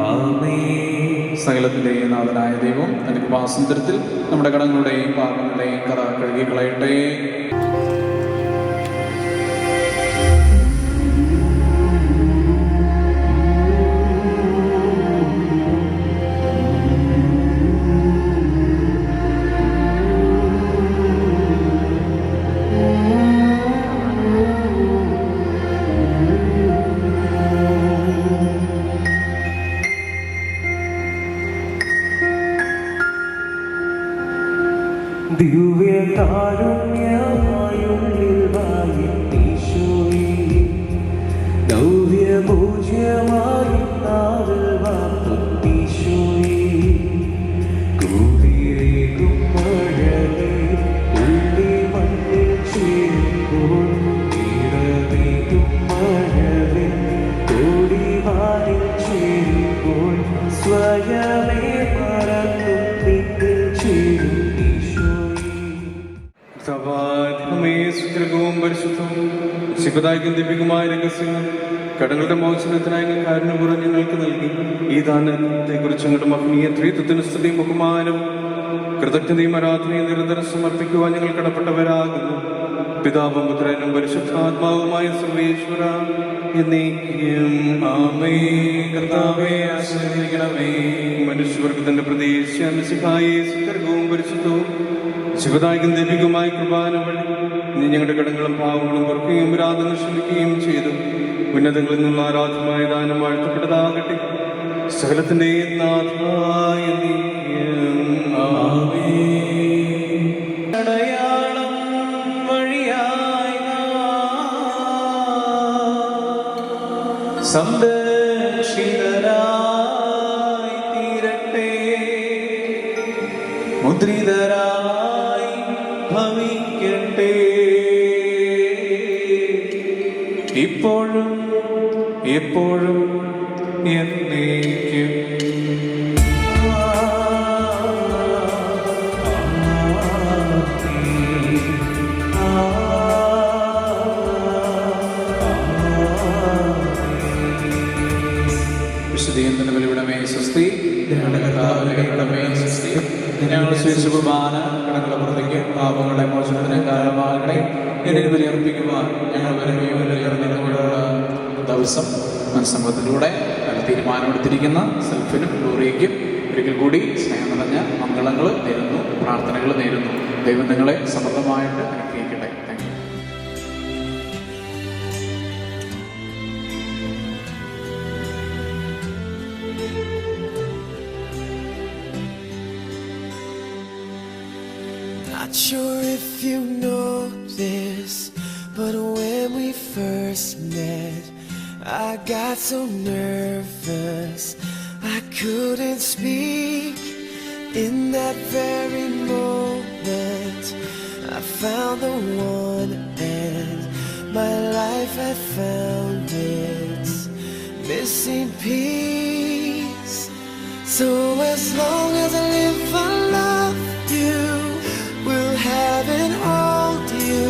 ആമേൻ. സകലത്തിലെ നാഥനായ ദൈവം തന്റെ കൃപാസനത്തിൽ നമ്മുടെ കടങ്ങളുടെയും പാപങ്ങളുടെയും കറ കഴുകിക്കളയട്ടെ. ദിവ്യകാരുണ്യമായുള്ളിൽ വായിട്ടീശോയേ, ദൗര്യപൂജ്യമായും നാവിൽ വാർത്തീശോയേ, കൂടിയേകും മഴലേ ഉള്ളി മണ്ണിൽ ചേരുമ്പോൾ, ഇടവേകും മഴലേ കോടിവാനിൽ ചേരുമ്പോൾ, സ്വയമേ മറന്നു നിന്നിൽ ചേരും. ദീപികമായ രഹസ്യങ്ങൾ കടങ്ങളുടെ മോചനത്തിനായി കാരുണ്യപൂർവ്വം ഞങ്ങൾക്ക് നൽകി. ഈ ദാനത്തെ കുറിച്ച് ഞങ്ങളുടെ മഹനീയ ത്രിത്വത്തിന് സ്തുതിയും ബഹുമാനവും കൃതജ്ഞതയും ആരാധനയും നിരന്തരം സമർപ്പിക്കുവാൻ ഞങ്ങൾ കടപ്പെട്ടവരാകുന്നു. പിതാവും പുത്രനും പരിശുദ്ധാത്മാവുമായ സർവേശ്വര എന്നേക്കും ആമേൻ. കർത്താവേ, ആശീർവദിക്കണമേ. മനുഷ്യവർഗത്തിന്റെ പ്രതീക്ഷ സുദീർഘവും പരിശുദ്ധവും ശിവദായകം ദൈവികമായ കൃപാന വഴി നീ ഞങ്ങളുടെ കടങ്ങളും പാവങ്ങളും പൊറുക്കുകയും ആരാധന ക്ഷമിക്കുകയും ചെയ്തു. ഉന്നതങ്ങളിൽ നിന്നുള്ള ആരാധമായ ദാനം വാഴ്ത്തപ്പെട്ടതാകട്ടെ. സകലത്തിന്റെ നാഥായ അടയാളം വഴിയായി സംരക്ഷിതരായി തീരട്ടെ, മുദ്രിതരായി ഭവിക്കട്ടെ, ഇപ്പോഴും എപ്പോഴും എന്നേക്കും. വിശുദ്ധീകരണത്തിന്റെ ബലിപീഠമേ സ്വസ്തി. ഞങ്ങൾ സ്വീകരിച്ച കുർബാന കടങ്ങളുടെ പുറത്തേക്ക് പാപങ്ങളുടെ മോചനത്തിന് കാരണമാകട്ടെ. ഇതിന് ബലിയർപ്പിക്കുവാൻ ഞങ്ങൾ വരുന്ന ദിവസം മനസ്സംഭവത്തിലൂടെ തീരുമാനമെടുത്തിരിക്കുന്ന സെൽഫിനും ഗ്ലോറിയയ്ക്കും ഒരിക്കൽ കൂടി സ്നേഹം നിറഞ്ഞ മംഗളങ്ങൾ നേരുന്നു, പ്രാർത്ഥനകൾ നേരുന്നു. ദൈവം നിങ്ങളെ സമൃദ്ധമായിട്ട് അനുഗ്രഹിക്കട്ടെ. Thank you. Not sure if you know this, but when we first met, I got so nervous I couldn't speak. In that very moment I found the one, and my life had found its missing piece. So as long as I live, I love you, will have and hold you.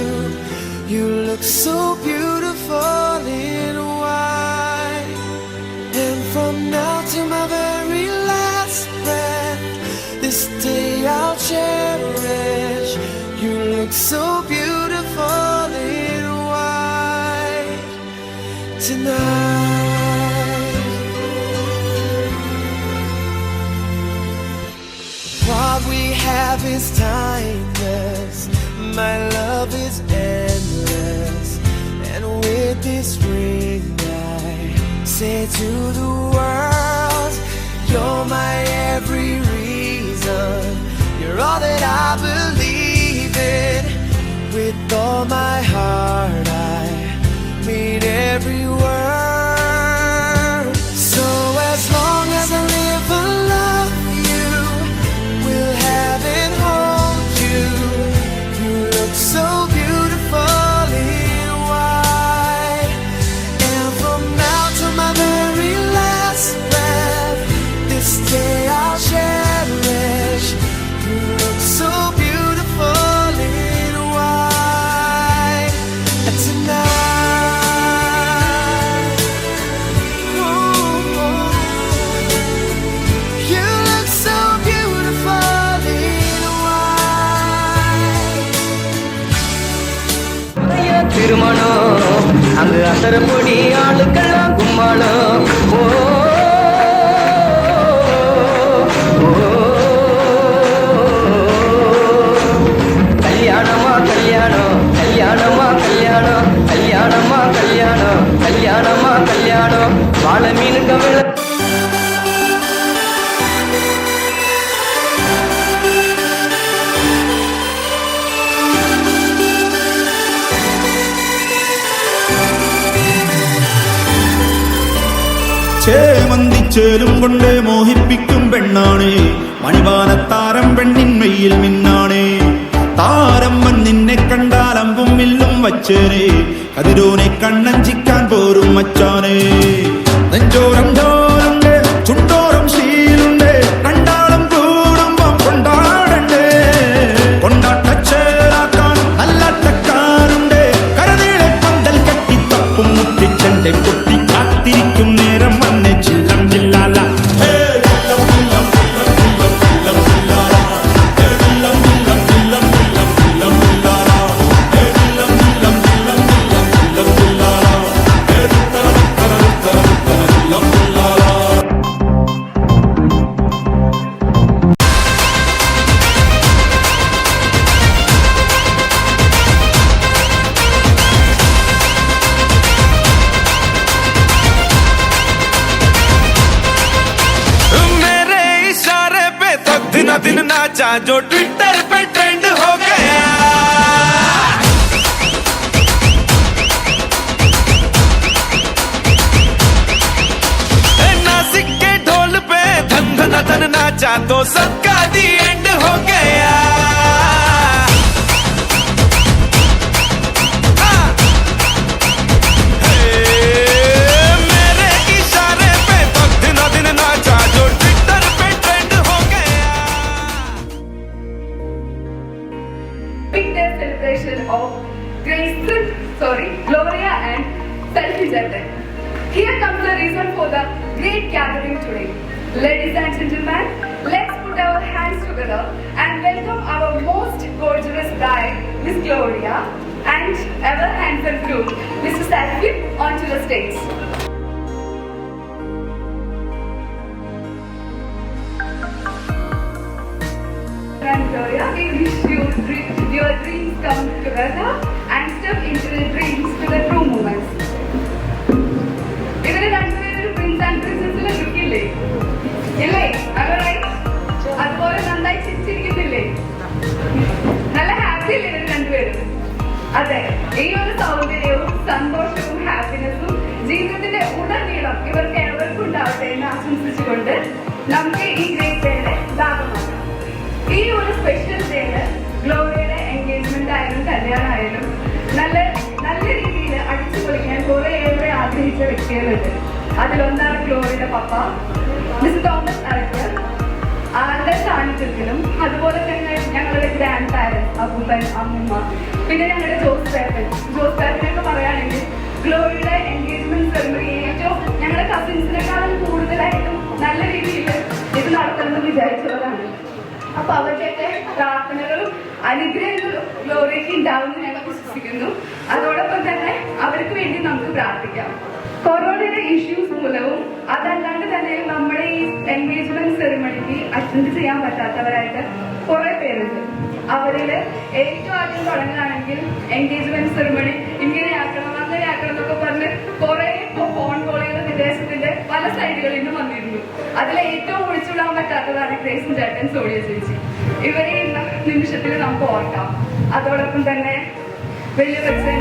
You look so beautiful in white, and from now to my very last breath, this day I'll cherish. You look so beautiful in white tonight. What we have is timeless, my love is endless, and with this ring I say to the world, you're my every reason, you're all that I believe in. With all my heart I mean every word. So as long as I live, I love you, will have and hold you. You look so beautiful in white, and from now to my very last breath, this day I'll cherish. You look so beautiful in white tonight. Ooh, you look so beautiful in white. திருமணம் அங்கு அசரப்பொடி ஆளுக்கெல்லாம் கும்மாளம். கல்யாணமா கல்யாணம், கல்யாணமா கல்யாணம், கல்யாணமா கல்யாணம், கல்யாணமா கல்யாணம். வாழ மீனுங்க விழ ചേമന്തിച്ചേലും കൊണ്ട് മോഹിപ്പിക്കും പെണ്ണാണ്, മണിവാനത്താരം പെണ്ണിന്മയിൽ മിന്നാണ്. താരമ്മൻ നിന്നെ കണ്ടാൽ അമ്പും വില്ലും വച്ചേനെ, കതിരോനെ കണ്ണഞ്ചിക്കാൻ പോരും മച്ചാനെ. നെഞ്ചോരം ചോരുണ്ട്, ചുണ്ടോരം ശീലുണ്ട്, രണ്ടാളും കൂടുമ്പം കൊണ്ടാടണ്ടേ. കൊണ്ടാട്ടച്ചേരാക്കാൻ നല്ലാട്ടക്കാരുണ്ട്, കരനീളെ പന്തൽ കെട്ടി തപ്പും മുട്ടിച്ചെന്റെ കുട്ടി കാത്തിരിക്കും നേരം വന്ന് ചില്ലം ചില്ലാല. दिन नाचा जो ट्विटर पे ट्रेंड हो गया, नासिक के ढोल पे धन धन धन नाचा तो सबका दी एंड हो गया. मेरे इशारे पे तो दिन दिन नाचा जो ट्विटर पे ट्रेंड हो गया. Big day celebration of Gloria and Selfish Attend. Here comes the reason for the great gathering today. Ladies and gentlemen, let's put our hands together and welcome our most gorgeous bride, Miss Gloria, and ever handsome groom, Mr. Selfish, onto the stage. ഉടനീളം ഇവർക്ക് ഏവർക്കും ഉണ്ടാവട്ടെ എന്ന് ആശംസിച്ചുകൊണ്ട് നമുക്ക് ഈ great ഡേയുടെ ഭാഗമാക്കാം. ഈ ഒരു സ്പെഷ്യൽ ഡേയില് ഗ്ലോറിയുടെ എൻഗേജ്മെന്റ് ആയാലും കല്യാണമായാലും നല്ല രീതിയിൽ അടിച്ചു പൊളിക്കാൻ കുറേയേറെ ആഗ്രഹിച്ച വ്യക്തികളുണ്ട്. അതിലൊന്നാണ് ഗ്ലോറിയുടെ പപ്പ മിസ്റ്റർ തോമസ് അറക്കൽ. ആരുടെ സാന്നിധ്യത്തിലും അതുപോലെ തന്നെ ഞങ്ങളുടെ ഗ്രാൻഡ് പാരൻസ് അപ്പൂപ്പൻ അമ്മൂമ്മ, പിന്നെ ഞങ്ങളുടെ ജോസ് പാരനൊക്കെ പറയുകയാണെങ്കിൽ ഗ്ലോറിയുടെ എൻഗേജ്മെന്റ് സെറിമണി ഏറ്റവും ഞങ്ങളുടെ കസിൻസിനെക്കാളും കൂടുതലായിട്ടും നല്ല രീതിയിൽ ഇത് നടത്തണമെന്ന് വിചാരിച്ചവരാണ്. അപ്പൊ അവരുടെയൊക്കെ പ്രാർത്ഥനകളും അനുഗ്രഹങ്ങളും ഗ്ലോറിക്ക് ഉണ്ടാവുമെന്ന് ഞങ്ങൾ വിശ്വസിക്കുന്നു. അതോടൊപ്പം തന്നെ അവർക്ക് വേണ്ടി നമുക്ക് പ്രാർത്ഥിക്കാം. കൊറോണയുടെ ഇഷ്യൂസ് മൂലവും അതല്ലാണ്ട് തന്നെ നമ്മുടെ ഈ എൻഗേജ്മെന്റ് സെറിമണിക്ക് അറ്റൻഡ് ചെയ്യാൻ പറ്റാത്തവരായിട്ട് കുറെ പേരുണ്ട്. അവരില് ഏറ്റവും ആദ്യം തുടങ്ങുകയാണെങ്കിൽ എൻഗേജ്മെന്റ് സെറിമണി ഇങ്ങനെയാക്കണം അങ്ങനെയാക്കണം എന്നൊക്കെ പറഞ്ഞ് കുറെ ഫോൺ കോളുകൾ വിദേശത്തിന്റെ പല സൈഡുകളിൽ നിന്നും വന്നിരുന്നു. അതിൽ ഏറ്റവും ഒഴിച്ചുവിടാൻ പറ്റാത്തതാണ് ഗ്രേസും ചേട്ടൻ സോണിയ ചേച്ചി. ഇവരെ ഇന്ന നിമിഷത്തിൽ നമുക്ക് ഓർക്കാം. അതോടൊപ്പം തന്നെ വെല്ലുവിളിച്ചൻ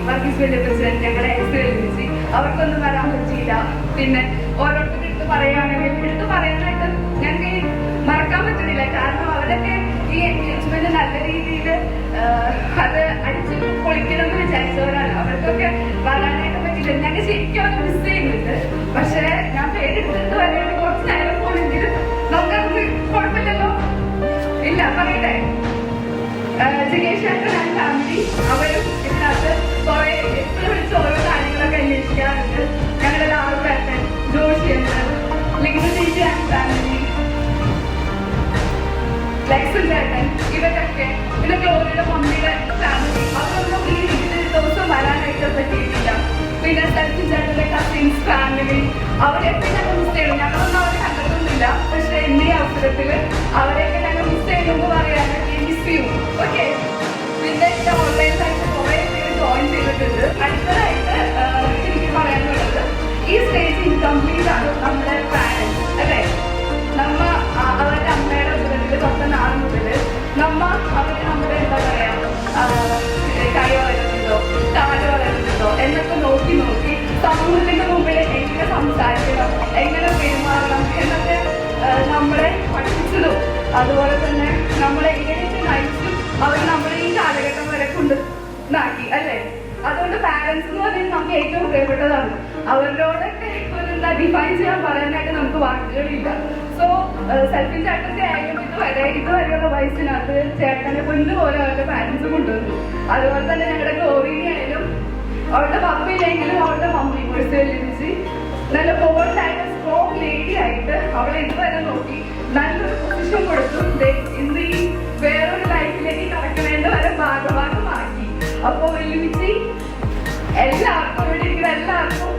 വർഗീസ് വെല്ലുവിളിച്ചൻ, ഞങ്ങളുടെ എക്സ് വെല്ലുവിളിച്ചി, അവർക്കൊന്നും വരാൻ പറ്റിയില്ല. പിന്നെ ഓരോരുത്തരുടെ എടുത്ത് പറയാനായിട്ട് ഞങ്ങൾക്ക് മറക്കാൻ പറ്റുന്നില്ല. കാരണം അവരൊക്കെ ഈ എൻഗേജ്മെന്റ് നല്ല രീതിയിൽ അത് അടിച്ച് പൊളിക്കണം എന്ന് വിചാരിച്ചവരാണ്. അവർക്കൊക്കെ വരാനായിട്ട് പറ്റില്ല. ഞങ്ങൾ ശരിക്കും അവർ മിസ് ചെയ്യുന്നുണ്ട്. പക്ഷെ ഞാൻ പേരെടുത്തിട്ട് വരാനായിട്ട് കുറച്ച് നേരം പോണെങ്കിലും നമുക്കത് കുഴപ്പമില്ലല്ലോ. ഇല്ല പറയട്ടെ. ജിഗേഷ് ചേട്ടൻ ആൻഡ് ഫാമിലി അവരും ഇതിനകത്ത് കുറെ എപ്പോഴും വിളിച്ച് ഓരോ കാര്യങ്ങളൊക്കെ അന്വേഷിക്കാറുണ്ട്. ഞങ്ങളുടെ ലാറു ചേട്ടൻ, ജോഷിയുണ്ട്, ലിംഗ ചേച്ചി ആൻഡ് ഫാമിലി, ലെക്സൺ ചേട്ടൻ, ഇവരൊക്കെ പിന്നെ ഗ്ലോറിയുടെ മമ്മിയുടെ ഫാമിലി അവരൊന്നും ഈ ദിവസം വരാനായിട്ട് പറ്റിയിട്ടില്ല. പിന്നെ സച്ചിൻ ചേട്ടന്റെ കസിൻസ് ഫാമിലി അവരെയൊക്കെ ഞങ്ങൾ മിസ് ചെയ്യണം. ഞങ്ങളൊന്നും അവരെ കണ്ടിട്ടൊന്നുമില്ല. പക്ഷെ ഇന്നീ അവസരത്തിൽ അവരെയൊക്കെ ഞങ്ങൾ മിസ് ചെയ്യുമെന്ന് പറയാനായിട്ട് മിസ് ചെയ്യും. ഓക്കെ. പിന്നെ ഓൺലൈനായിട്ട് കുറെ പേര് ജോയിൻ ചെയ്തിട്ടുണ്ട്. അടുത്തതായിട്ട് എനിക്ക് പറയാനുള്ളത് ഈ സ്റ്റേജ് ഇൻകംപ്ലീറ്റ് ആണ് നമ്മുടെ പാരൻസ് അല്ലേ. നമ്മ അവരുടെ അമ്മയുടെ ഉദരത്തിൽ തൊട്ട നാൾ മുതൽ അവര് നമ്മുടെ എന്താ പറയാ കൈ വളരുന്നുണ്ടോ കാല് വളരുന്നുണ്ടോ എന്നൊക്കെ നോക്കി സമൂഹത്തിന്റെ മുമ്പിൽ എങ്ങനെ സംസാരിക്കണം, എങ്ങനെ പെരുമാറണം എന്നൊക്കെ നമ്മളെ പഠിപ്പിച്ചതും അതുപോലെ തന്നെ നമ്മളെ എങ്ങനെയൊക്കെ നയിച്ചും അവർ നമ്മളെ ഈ കാലഘട്ടം വരെ കൊണ്ടുനാക്കി അല്ലേ. അതുകൊണ്ട് പാരന്റ്സ് എന്ന് പറയുന്നത് നമുക്ക് ഏറ്റവും പ്രിയപ്പെട്ടതാണ്. അവരോടൊക്കെ എന്താ ഡിഫൈൻ ചെയ്യാൻ പറയാനായിട്ട് നമുക്ക് വാക്കുകളില്ല. സോ സെൽഫി ചേട്ടന്റെ ആയാലും ഇതുവരെയുള്ള വയസ്സിനകത്ത് ചേട്ടനെ പൊന്നുപോലെ അവരുടെ പാരന്റ്സ് കൊണ്ടുവന്നു. അതുപോലെ തന്നെ ഞങ്ങളുടെ ഗ്ലോറിനെ ആയാലും അവളുടെ പപ്പയില്ലെങ്കിലും അവളുടെ മമ്മി വെച്ച് നല്ല ബോൾഡായിട്ട് സ്ട്രോങ് ലേഡി ആയിട്ട് അവളെ ഇതുവരെ നോക്കി നല്ലൊരു പൊസിഷൻ കൊടുത്തു. ഇന്ന് ഈ വേറൊരു ലൈഫിലേക്ക് കടക്കണേണ്ട വരെ ഭാഗമാക്കി. അപ്പൊ വെല്ലുവിളിച്ച് എല്ലാവർക്കും ഇവിടെ ഇരിക്കുന്ന എല്ലാവർക്കും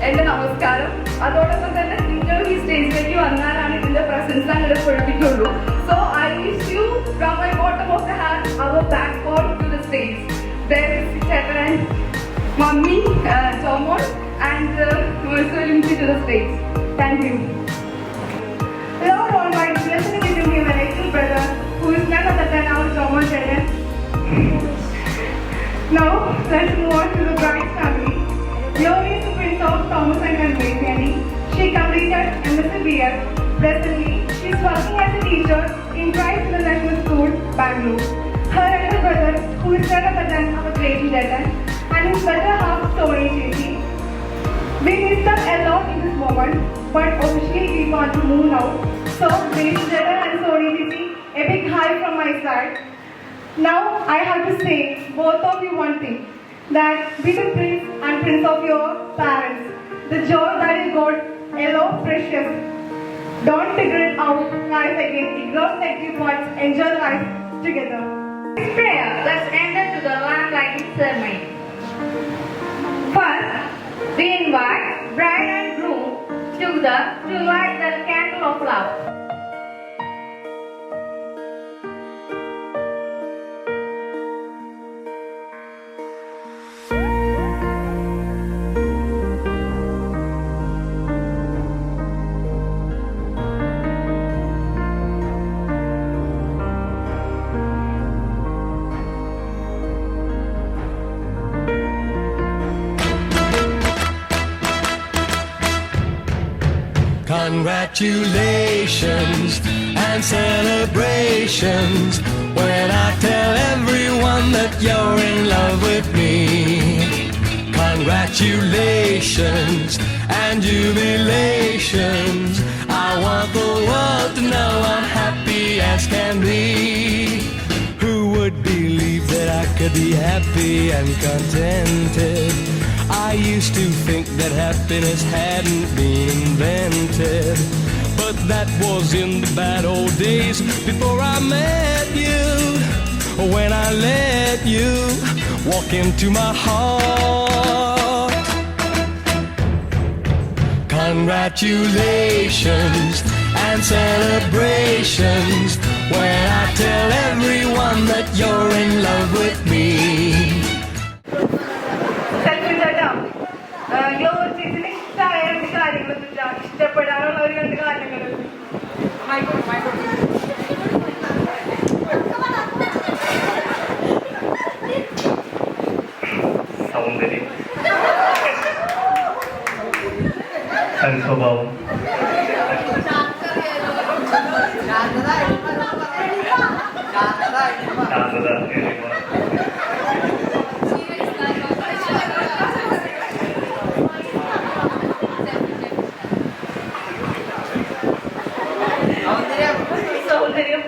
എന്റെ നമസ്കാരം. അതോടൊപ്പം തന്നെ നിങ്ങൾ ഈ സ്റ്റേജിലേക്ക് വന്നാലാണ് ഇതിന്റെ പ്രസൻസ് അങ്ങോട്ട് പൊഴിപ്പിക്കുള്ളൂ. So I wish you from my bottom of the heart our back forward to the stage. There is Chetan and Mummy, Jomon and Velimchi to the stage. Thank you. Lord Almighty, blessed be to me, my little brother, who is none other than our Jomon Chetan. Now, let's move on to the bride's family. Glory is the Prince of Thomas and Convey. She completed MSc BS. Presently, she is working as a teacher in Christ International School, Bangalore. Her elder brother, who is none other than our great Chetan, and his better half, Tony Chechi. We miss them a lot in this moment, but officially we want to move now. So, great Chetan and Tony Chechi, a big hi from my side. Now, I have to say, both of you one thing, that be the prince and prince of your parents. The joy that you got, yellow, precious. Don't figure it out life again. Ignore negative words. Enjoy life together. Prayer. Let's enter to the lamp lighting ceremony. First, we invite bride and groom to light the candle of love. Congratulations and celebrations when I tell everyone that you're in love with me. Congratulations and jubilations. I want the world to know I'm happy as can be. Who would believe that I could be happy and contented? I used to think that happiness hadn't been invented, but that was in the bad old days before I met you. When I let you walk into my heart. Congratulations and celebrations when I tell everyone that you're in love with me. ഇഷ്ടപ്പെടാനുള്ള ഒരു രണ്ട് കാര്യങ്ങൾ സൗന്ദര്യം, സ്വഭാവം, ശാന്തത എന്നിവ. സൗന്ദര്യം,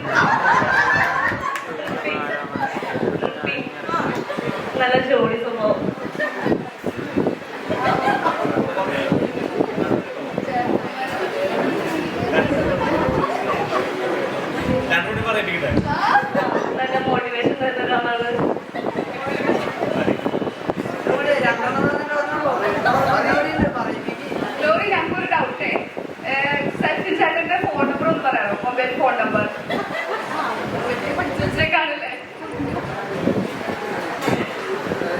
നല്ല ജോലി സ്വഭാവം, നല്ല മോട്ടിവേഷൻ തരുന്ന ഒരാളാണ്. ലോറി, ഞങ്ങൾക്കൊരു ഡൗട്ടേ, സെൽഫി ചാറ്റിന്റെ ഫോൺ നമ്പർ ഒന്ന് പറയാമോ? മൊബൈൽ ഫോൺ നമ്പർ കാണില്ലേ?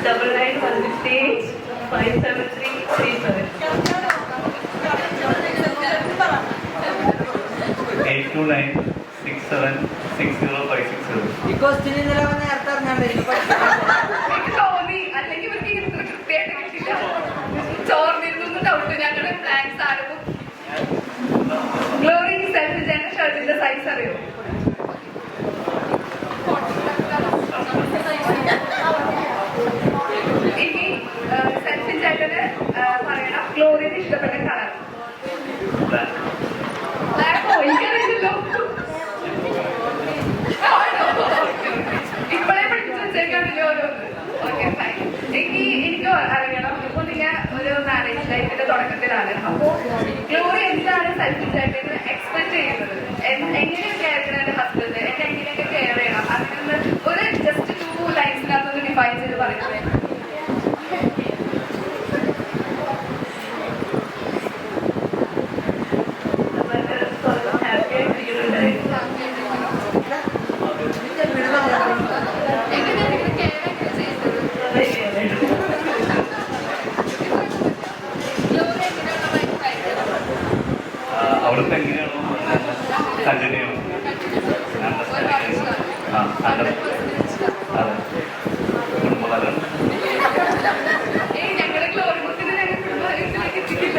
9916857337. 8296760560. എനിക്ക് തോന്നി, അല്ലെങ്കിൽ ഇവർക്ക് ഇത്ര കൃത്യമായിട്ട് കിട്ടില്ല. ചോർന്നിരുന്നു ഡൗട്ട്. ഞങ്ങളുടെ പ്ലാൻസ് ആരും. ഗ്ലോറി, സെൽഫി ചാറ്റിന്റെ ഷർട്ടിന്റെ സൈസ് അറിയോ? ഇനി സെൽഫി ചാറ്റിന് പറയണം ഗ്ലോറിന് ഇഷ്ടപ്പെട്ട കളർ. എനിക്കറിയില്ലല്ലോ, ഇപ്പോഴേ പഠിച്ചു വെച്ചേക്കാണില്ലോ ഓരോന്ന്. Okay, fine. എനിക്ക് അറിയണം, ഇപ്പൊ നിങ്ങൾ ഒരു മാരേജ് ലൈഫിന്റെ തുടക്കത്തിലാണ്. അപ്പോ ഗ്ലോറി എന്താണ് സെൽഫി ചാറ്റിന് എക്സ്പെക്ട് ചെയ്യുന്നത്? എങ്ങനെയൊക്കെ ആയിരിക്കണം എന്റെ ഹസ്ബൻഡ്, എന്നെ എങ്ങനെയൊക്കെ കെയർ ചെയ്യണം? അതിനൊന്ന് ഒരു ജസ്റ്റ് 2 ലൈൻസിനകത്തൊന്ന് ഡിഫൈൻ ചെയ്ത് പറയുന്നത്. അവിടുത്തെ എങ്ങനെയാണോ കണ്ടിന്യൂ അതെ കുടുംബകാലം. ഞങ്ങളുടെ ഗ്ലോറി ബുക്കിന് ഞങ്ങൾ കുടുംബകാര്യത്തിലേക്ക് എത്തിക്കില്ല.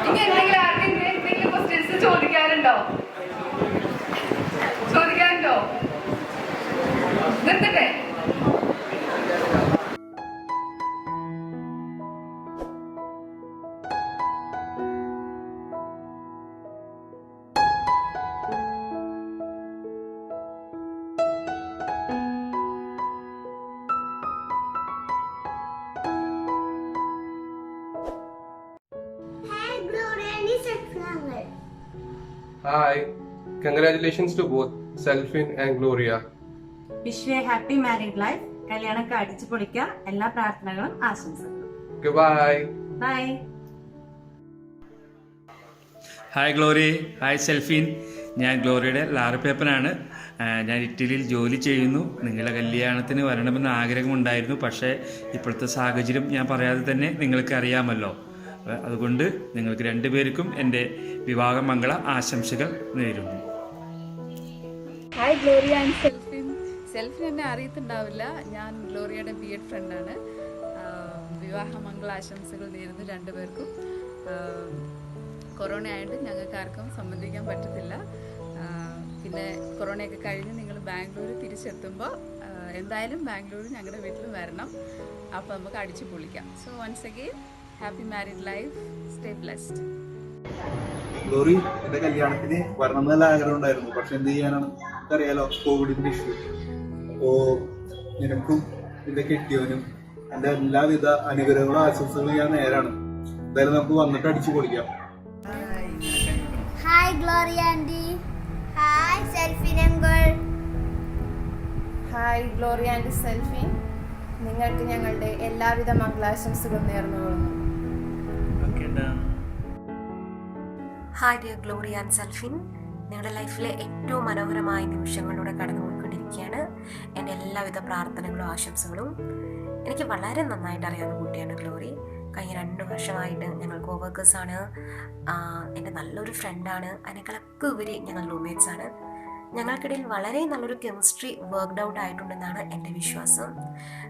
ഇനി എന്തെങ്കിലും ആർക്കെങ്കിലും എന്തെങ്കിലും ക്വസ്റ്റ്യൻസ് ചോദിക്കാനുണ്ടോ? നിർത്തട്ടെ? Hi, congratulations to both Selfin and Gloria. Wish you a happy married life. കല്യാണമൊക്കെ അടിച്ചു പൊളിക്കുക. എല്ലാ പ്രാർത്ഥനകളും ആശംസകളും. Goodbye. Bye. Hi Glory, hi Selvin. ഞാൻ ഗ്ലോറിയുടെ ലാറി പേപ്പറാണ്. ഞാൻ ഇറ്റലിയിൽ ജോലി ചെയ്യുന്നു. നിങ്ങളുടെ കല്യാണത്തിന് വരണമെന്ന് ആഗ്രഹമുണ്ടായിരുന്നു. പക്ഷേ ഇപ്പോഴത്തെ സാഹചര്യം ഞാൻ പറയാതെ തന്നെ നിങ്ങൾക്ക് അറിയാമല്ലോ. അതുകൊണ്ട് നിങ്ങൾക്ക് രണ്ടുപേർക്കും എൻ്റെ വിവാഹമംഗള ആശംസകൾ നേരുന്നു. Hi Gloria and Selvin. സെൽഫിൻ എന്നെ അറിയത്തുണ്ടാവില്ല. ഞാൻ ഗ്ലോറിയയുടെ BEd ഫ്രണ്ടാണ്. വിവാഹ മംഗളാശംസകൾ നേരുന്നു രണ്ടുപേർക്കും. കൊറോണ ആയതുകൊണ്ട് ഞങ്ങൾക്ക് ആർക്കും സംബന്ധിക്കാൻ പറ്റത്തില്ല. പിന്നെ കൊറോണയൊക്കെ കഴിഞ്ഞ് നിങ്ങൾ ബാംഗ്ലൂർ തിരിച്ചെത്തുമ്പോൾ എന്തായാലും ബാംഗ്ലൂർ ഞങ്ങളുടെ വീട്ടിൽ വരണം. അപ്പോൾ നമുക്ക് അടിച്ചു പൊളിക്കാം. So once again happy married life, stay blessed. Glory, എൻ്റെ കല്യാണത്തിന് വരണം എന്നുള്ള ആഗ്രഹം ഉണ്ടായിരുന്നു. പക്ഷെ എന്ത് ചെയ്യാനാണ്, അറിയാലോ കോവിഡിൻ്റെ ഇഷ്യൂ. അപ്പോൾ നിനക്കും നിന്റെ കെട്ടിയവനും എൻ്റെ എല്ലാവിധ അനുഗ്രഹങ്ങളും ആശംസകളും ഞാൻ നേരാണ്. എന്തായാലും നമുക്ക് വന്നിട്ട് അടിച്ചു പൊളിക്കാം. Hi Glory aunty. Hi Selvin uncle. Hi Glory and Selvin, നിങ്ങൾക്ക് ഞങ്ങളുടെ എല്ലാവിധ മംഗളാശംസകളും നേർന്നുകൊള്ളുന്നു. Hi dear Glory and Selvin, നിങ്ങളുടെ ലൈഫിലെ ഏറ്റവും മനോഹരമായ നിമിഷങ്ങളിലൂടെ കടന്നു പോയിക്കൊണ്ടിരിക്കുകയാണ്. എൻ്റെ എല്ലാവിധ പ്രാർത്ഥനകളും ആശംസകളും. എനിക്ക് വളരെ നന്നായിട്ട് അറിയാവുന്ന കുട്ടിയാണ് ഗ്ലോറി. കഴിഞ്ഞ 2 വർഷമായിട്ട് ഞങ്ങൾ കോവർക്കേഴ്സാണ്. എൻ്റെ നല്ലൊരു ഫ്രണ്ടാണ്. അതിനേക്കാളൊക്കെ ഉപരി ഞങ്ങൾ റൂംമേറ്റ്സാണ്. ഞങ്ങൾക്കിടയിൽ വളരെ നല്ലൊരു കെമിസ്ട്രി വർക്ക്ഡ് ഔട്ട് ആയിട്ടുണ്ടെന്നാണ് എൻ്റെ വിശ്വാസം.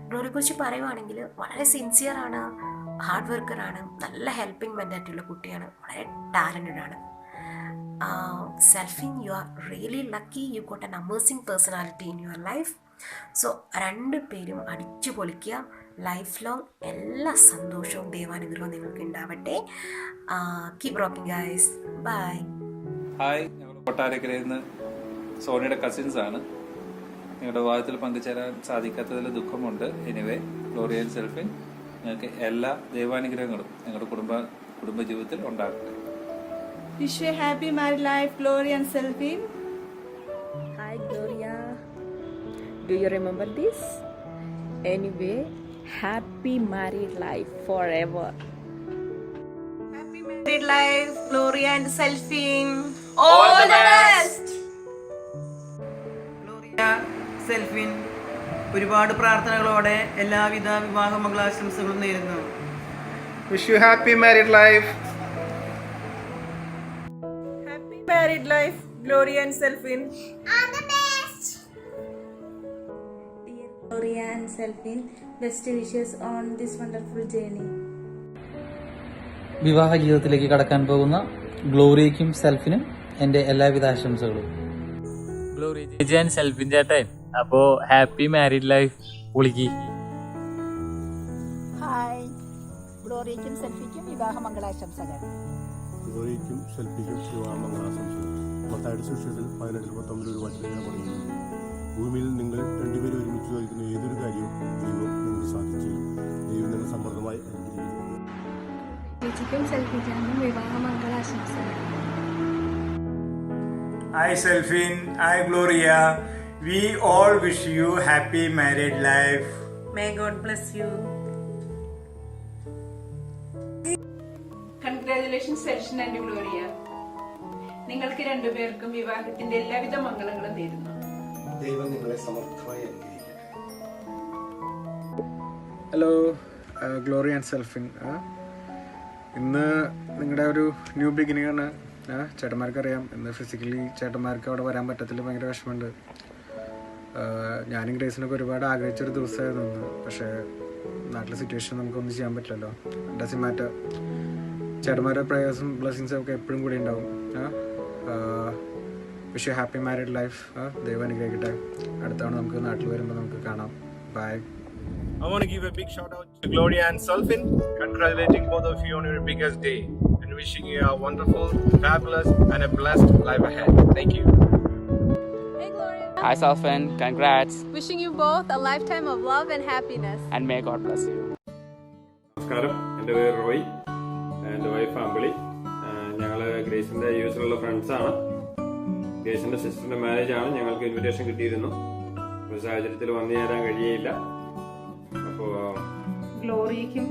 ഗ്ലോറിയെക്കുറിച്ച് പറയുവാണെങ്കിൽ വളരെ സിൻസിയറാണ്, ഹാർഡ് വർക്കറാണ്, നല്ല ഹെൽപ്പിംഗ് മെൻറ്റാലിറ്റിയുള്ള കുട്ടിയാണ്, വളരെ ടാലൻറ്റഡ് ആണ്. Selvin, you are really lucky. You got an amazing personality in your life. So 2 പേരും അടിച്ചു പൊളിക്കുക. ലൈഫ് ലോങ് എല്ലാ സന്തോഷവും ദൈവാനുഗ്രഹവും നിങ്ങൾക്ക് ഉണ്ടാവട്ടെ. Keep rocking guys. Bye. Hi, ഞങ്ങൾ കൊട്ടാരക്കരയിൽ നിന്ന് സോണിയുടെ കസിൻസ് ആണ്. നിങ്ങളുടെ വിവാഹത്തിൽ പങ്കുചേരാൻ സാധിക്കാത്തതിൽ ദുഃഖമുണ്ട്. എനിവേ, ഗ്ലോറി ആൻഡ് സെൽഫിൻ, നിങ്ങൾക്ക് എല്ലാ ദൈവാനുഗ്രഹങ്ങളും നിങ്ങളുടെ കുടുംബജീവിതത്തിൽ ഉണ്ടാകട്ടെ. Wish you a happy married life, Gloria and Selvin. Hi Gloria, do you remember this? Anyway, happy married life forever. Happy married life, Gloria and Selvin. All the best. Gloria, Selvin, ഒരുപാട് പ്രാർത്ഥനകളോടെ എല്ലാവിധ വിവാഹ മംഗളാശംസകളും നേരുന്നു. Wish you happy married life. Happy married life, Gloria and Selvin. All the best. Dear Gloria and Selvin, best wishes on this wonderful journey. വിവാഹ ജീവിതത്തിലേക്ക് കടക്കാൻ പോകുന്ന ഗ്ലോറിയയ്ക്കും സെൽഫിനും എൻ്റെ എല്ലാവിധ ആശംസകളും. ഗ്ലോറി ചേച്ചി ആൻഡ് സെൽഫിൻ ചേട്ടൻ, അപ്പോ ഹാപ്പി മാരീഡ് ലൈഫ് പൊളിക്ക്. ഹായ്, ഗ്ലോറിയയ്ക്കും സെൽഫിക്കും വിവാഹ മംഗളാശംസകൾ. ഗ്ലോറിയയ്ക്കും സെൽഫിക്കും വിവാഹ മംഗളാശംസകൾ. മത്തായിയുടെ സുവിശേഷത്തിൽ 18-19 ഒരു വചനം പറയുന്നു, ഭൂമിയിൽ നിങ്ങൾ 2 പേരും ഒരുമിച്ച് ചോദിക്കുന്ന ഏതൊരു കാര്യവും ദൈവം നിങ്ങൾക്ക് സാധിച്ചു. ദൈവം നിങ്ങൾ സമൃദ്ധമായി അനുഗ്രഹിക്കുന്നു. ചേച്ചിക്കും സെൽഫിക്കും വിവാഹ മംഗളാശംസകൾ. Hi Selvin, hi Gloria. We all wish you happy married life. May God bless you. Congratulations Selvin and Gloria. നിങ്ങൾക്ക് 2 പേർക്കും വിവാഹത്തിന്റെ എല്ലാവിധ മംഗളങ്ങളും നേരുന്നു. ദൈവം നിങ്ങളെ സമൃദ്ധമായി അനുഗ്രഹിക്കട്ടെ. ഹലോ ഗ്ലോറി ആൻഡ് സെൽഫിൻ, ഇന്ന് നിങ്ങളുടെ ഒരു ന്യൂ ബിഗിനിങ് ആണ്. ചേട്ടന്മാർക്കറിയാം, ഇന്ന് ഫിസിക്കലി ചേട്ടന്മാർക്ക് അവിടെ വരാൻ പറ്റത്തില്ല, ഭയങ്കര വിഷമമുണ്ട്. ഞാനും ഗ്രേസിനൊക്കെ ഒരുപാട് ആഗ്രഹിച്ചൊരു ദിവസമായിരുന്നു ഇന്ന്. പക്ഷേ നാട്ടിലെ സിറ്റുവേഷൻ നമുക്കൊന്നും ചെയ്യാൻ പറ്റില്ലല്ലോ. ഡസൻ മാറ്റർ, ചേട്ടന്മാരുടെ പ്രേയേഴ്സും ബ്ലെസ്സിങ്സും ഒക്കെ എപ്പോഴും കൂടി ഉണ്ടാവും. Wish you happy married life. ദൈവം അനുഗ്രഹിക്കട്ടെ. അടുത്തവണ നമുക്ക് നാട്ടിൽ വരുമ്പോൾ നമുക്ക് കാണാം. By. I want to give a big shout out to Gloria and Selvin, congratulating both of you on your biggest day and wishing you a wonderful, fabulous and a blessed life ahead. Thank you. Hey Gloria. Hi Selvin, congrats. Wishing you both a lifetime of love and happiness. And may God bless you. നമസ്കാരം, എൻ്റെ പേര് റോയ്, എൻ്റെ wife അമ്പിളി. ഞങ്ങൾ ഗ്രേസിൻ്റെ യൂസിലുള്ള ഫ്രണ്ട്സാണ്. ഗ്രേസിൻ്റെ സിസ്റ്ററിൻ്റെ marriage ആണ്. ഞങ്ങൾക്ക് invitation കിട്ടിയിരുന്നു. ഒരു സാഹചര്യത്തിൽ വന്നു ചേരാൻ കഴിയയില്ല. അപ്പോൾ ഗ്ലോറിയയ്ക്കും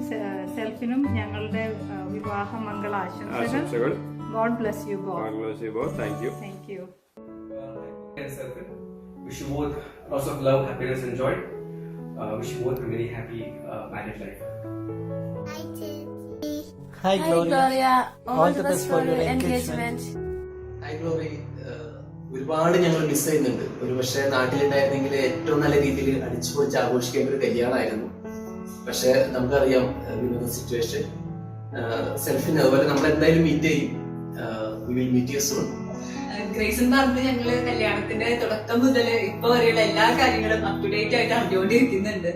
സെൽഫിനും ഞങ്ങളുടെ വിവാഹ മംഗളാശംസകൾ. God bless you both. God bless you both. Thank you. Thank you. Wish you both lots of love, happiness and joy. Wish you both a very happy married life. Hi Gloria, all the best for your engagement. Hi Glory, ഒരുപാട് ഞങ്ങൾ miss ചെയ്യുന്നുണ്ട്. ഒരു പക്ഷേ നാട്ടിലുണ്ടായിരുന്നെങ്കിൽ ഏറ്റവും നല്ല രീതിയിൽ അടിച്ചുപൊളിച്ച് ആഘോഷിക്കേണ്ട ഒരു കല്യാണമായിരുന്നു. പക്ഷെ നമുക്കറിയാം വിനോദ സിറ്റുവേഷൻ. സെൽഫിന് അതുപോലെ നമ്മൾ എന്തായാലും മീറ്റ് ചെയ്യും. We will meet you soon. Grayson പറഞ്ഞ് ഞങ്ങള് കല്യാണത്തിന്റെ തുടക്കം മുതൽ ഇപ്പൊ വരെയുള്ള എല്ലാ കാര്യങ്ങളും അപ് ടു ഡേറ്റ് ആയിട്ട് അറിഞ്ഞുകൊണ്ടിരിക്കുന്നുണ്ട്.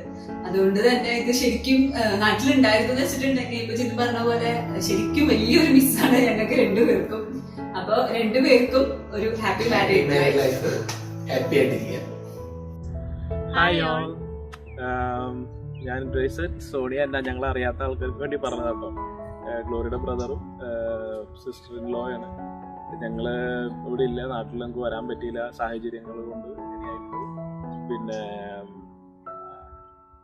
അതുകൊണ്ട് തന്നെ ഇത് ശരിക്കും നാട്ടിലുണ്ടായിരുന്നു വെച്ചിട്ടുണ്ടെങ്കിൽ ഇപ്പൊ ചിന്ത പറഞ്ഞ പോലെ ശരിക്കും വലിയൊരു മിസ്സാണ് ഞങ്ങൾക്ക് രണ്ടുപേർക്കും. അപ്പൊ രണ്ടുപേർക്കും ഒരു ഹാപ്പി മാരീഡ് ലൈഫ്. ഹാപ്പി ആയിട്ടിരിക്കുക. ഹായ് ഓൾ, ഞാൻ ഗ്രേസൻ, സോണിയ എന്നാ ഞങ്ങൾ അറിയാത്ത ആൾക്കാർക്ക് വേണ്ടി പറഞ്ഞതാട്ടോ. ഗ്ലോറിയുടെ ബ്രദറും സിസ്റ്റർ ഇൻ ലോ ആണ്. ഞങ്ങള് ഇവിടെ ഇല്ല, നാട്ടിൽ നമുക്ക് വരാൻ പറ്റിയില്ല, സാഹചര്യങ്ങൾ കൊണ്ട് ഇങ്ങനെയായിരുന്നു. പിന്നെ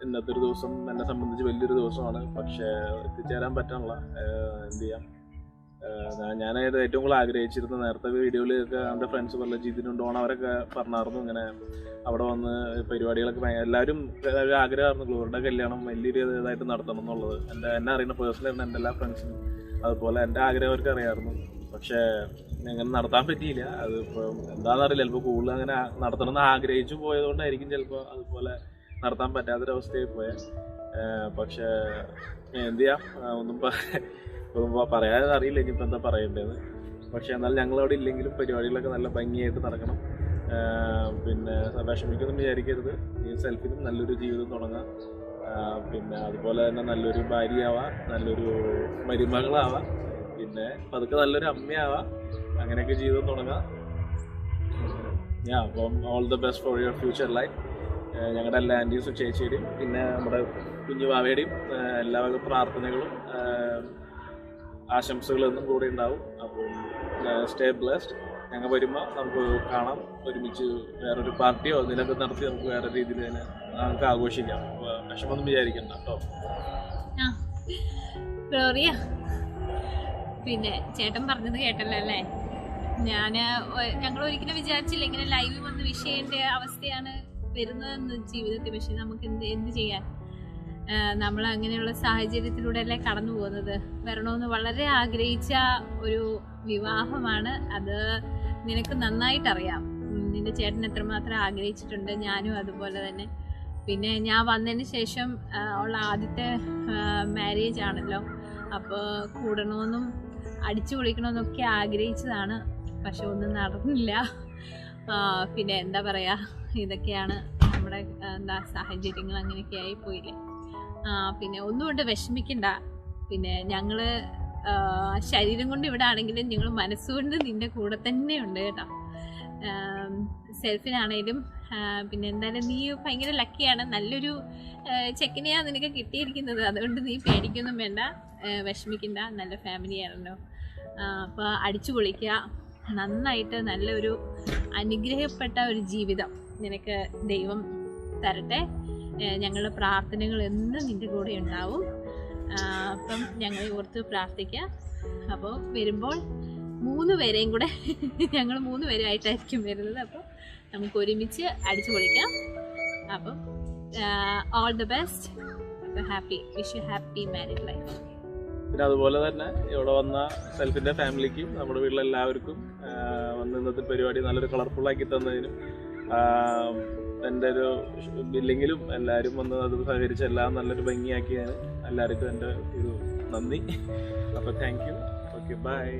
ഇന്നത്തെ ഒരു ദിവസം എന്നെ സംബന്ധിച്ച് വലിയൊരു ദിവസമാണ്. പക്ഷേ എത്തിച്ചേരാൻ പറ്റാനുള്ള എന്ത് ചെയ്യാം. ഞാനായിട്ട് ഏറ്റവും കൂടുതൽ ആഗ്രഹിച്ചിരുന്ന നേരത്തെ വീഡിയോയിലൊക്കെ എൻ്റെ ഫ്രണ്ട്സ് പറഞ്ഞ ജിതിനും ഡോൺ അവരൊക്കെ പറഞ്ഞായിരുന്നു ഇങ്ങനെ അവിടെ വന്ന് പരിപാടികളൊക്കെ എല്ലാവരും ആഗ്രഹമായിരുന്നു ഗ്ലോറിയുടെ കല്യാണം വലിയൊരു ഇതായിട്ട് നടത്തണം എന്നുള്ളത്. എന്നെ അറിയുന്ന പേഴ്സണലി എൻ്റെ എല്ലാ ഫ്രണ്ട്സിനും അതുപോലെ എൻ്റെ ആഗ്രഹം അവർക്ക് അറിയാമായിരുന്നു. പക്ഷേ അങ്ങനെ നടത്താൻ പറ്റിയില്ല. അതിപ്പോൾ എന്താണെന്നറിയില്ല, ചിലപ്പോൾ കൂടുതൽ അങ്ങനെ നടത്തണമെന്ന് ആഗ്രഹിച്ചു പോയതുകൊണ്ടായിരിക്കും ചിലപ്പോൾ അതുപോലെ നടത്താൻ പറ്റാത്തൊരവസ്ഥയിൽ പോയത്. പക്ഷേ എന്ത് ചെയ്യാം, ഒന്നും പറയാതെ അറിയില്ല ഇനിയിപ്പോൾ എന്താ പറയേണ്ടതെന്ന്. പക്ഷേ എന്നാലും ഞങ്ങളവിടെ ഇല്ലെങ്കിലും പരിപാടികളൊക്കെ നല്ല ഭംഗിയായിട്ട് നടക്കണം. പിന്നെ വിഷമിക്കൊന്നും വിചാരിക്കരുത്. ഈ സെൽഫിനും നല്ലൊരു ജീവിതം തുടങ്ങാം. പിന്നെ അതുപോലെ തന്നെ നല്ലൊരു ഭാര്യയാവാം, നല്ലൊരു മരുമകളാവാം, പിന്നെ പതുക്കെ നല്ലൊരു അമ്മയാവാം. അങ്ങനെയൊക്കെ ജീവിതം തുടങ്ങാം. അപ്പം all the best for your future life. ഞങ്ങളുടെ എല്ലാ ആൻറ്റീസും ചേച്ചിയുടെയും പിന്നെ നമ്മുടെ കുഞ്ഞു വാവയുടെയും എല്ലാവരും പ്രാർത്ഥനകളും ആശംസകളൊന്നും കൂടെ ഉണ്ടാവും. അപ്പം സ്റ്റേ ബ്ലെസ്ഡ്. ഞങ്ങൾ വരുമ്പോൾ നമുക്ക് കാണാം, ഒരുമിച്ച് വേറൊരു പാർട്ടിയോ ഇതിലൊക്കെ നടത്തി നമുക്ക് വേറെ രീതിയിൽ തന്നെ നമുക്ക് ആഘോഷിക്കാം. വിഷമൊന്നും വിചാരിക്കണ്ട കേട്ടോ. ഗ്ലോറിയ, പിന്നെ ചേട്ടൻ പറഞ്ഞത് കേട്ടല്ലോ അല്ലേ? ഞങ്ങൾ ഒരിക്കലും വിചാരിച്ചില്ല ഇങ്ങനെ ലൈവിൽ വന്ന് വിഷ് ചെയ്യേണ്ട അവസ്ഥയാണ് വരുന്നതെന്ന് ജീവിതത്തിൽ. പക്ഷെ നമുക്ക് എന്ത് ചെയ്യാൻ, നമ്മൾ അങ്ങനെയുള്ള സാഹചര്യത്തിലൂടെ അല്ലേ കടന്നു പോകുന്നത്. വരണമെന്ന് വളരെ ആഗ്രഹിച്ച ഒരു വിവാഹമാണ് അത്. നിനക്ക് നന്നായിട്ടറിയാം നിന്റെ ചേട്ടൻ എത്രമാത്രം ആഗ്രഹിച്ചിട്ടുണ്ട്, ഞാനും അതുപോലെ തന്നെ. പിന്നെ ഞാൻ വന്നതിന് ശേഷം ഉള്ള ആദ്യത്തെ മാരേജ് ആണല്ലോ, അപ്പോൾ കൂടണമെന്നും അടിച്ചു പൊളിക്കണമെന്നൊക്കെ ആഗ്രഹിച്ചതാണ്. പക്ഷെ ഒന്നും നടന്നില്ല. പിന്നെ എന്താ പറയുക, ഇതൊക്കെയാണ് നമ്മുടെ സാഹചര്യങ്ങൾ, അങ്ങനെയൊക്കെ ആയി പോയില്ലേ. പിന്നെ ഒന്നുകൊണ്ട് വിഷമിക്കണ്ട. പിന്നെ ഞങ്ങൾ ശരീരം കൊണ്ട് ഇവിടെ ആണെങ്കിലും ഞങ്ങൾ മനസ്സുകൊണ്ട് നിൻ്റെ കൂടെ തന്നെ ഉണ്ട് കേട്ടോ. സെൽഫിനാണേലും പിന്നെ എന്തായാലും നീ ഭയങ്കര ലക്കിയാണ്. നല്ലൊരു ചെക്കനെയാണ് നിനക്ക് കിട്ടിയിരിക്കുന്നത്. അതുകൊണ്ട് നീ പേടിക്കൊന്നും വേണ്ട, വിഷമിക്കണ്ട. നല്ല ഫാമിലിയാണല്ലോ. അപ്പോൾ അടിച്ചു പൊളിക്കുക, നന്നായിട്ട് നല്ലൊരു അനുഗ്രഹപ്പെട്ട ഒരു ജീവിതം നിനക്ക് ദൈവം തരട്ടെ. ഞങ്ങളുടെ പ്രാർത്ഥനകൾ എന്നും നിൻ്റെ കൂടെ ഉണ്ടാവും. അപ്പം ഞങ്ങളെ ഓർത്ത് പ്രാർത്ഥിക്കാം. അപ്പോൾ വരുമ്പോൾ 3 പേരെയും കൂടെ ഞങ്ങൾ 3 പേരായിട്ടായിരിക്കും വരുന്നത്. അപ്പോൾ നമുക്ക് ഒരുമിച്ച് അടിച്ചു പൊളിക്കാം. അപ്പം ഓൾ ദ ബെസ്റ്റ്. അപ്പോൾ wish you happy married life. പിന്നെ അതുപോലെ തന്നെ ഇവിടെ വന്ന സെൽഫിൻ്റെ ഫാമിലിക്കും നമ്മുടെ വീട്ടിലെല്ലാവർക്കും വന്ന് ഇന്നത്തെ പരിപാടി നല്ലൊരു കളർഫുള്ളാക്കി തന്നതിനും എൻ്റെ ഒരു ഇല്ലെങ്കിലും എല്ലാവരും വന്ന് അത് സഹകരിച്ച് എല്ലാം നല്ലൊരു ഭംഗിയാക്കിയതിന് എല്ലാവർക്കും എൻ്റെ ഒരു നന്ദി. അപ്പോൾ താങ്ക് യു. Okay, by.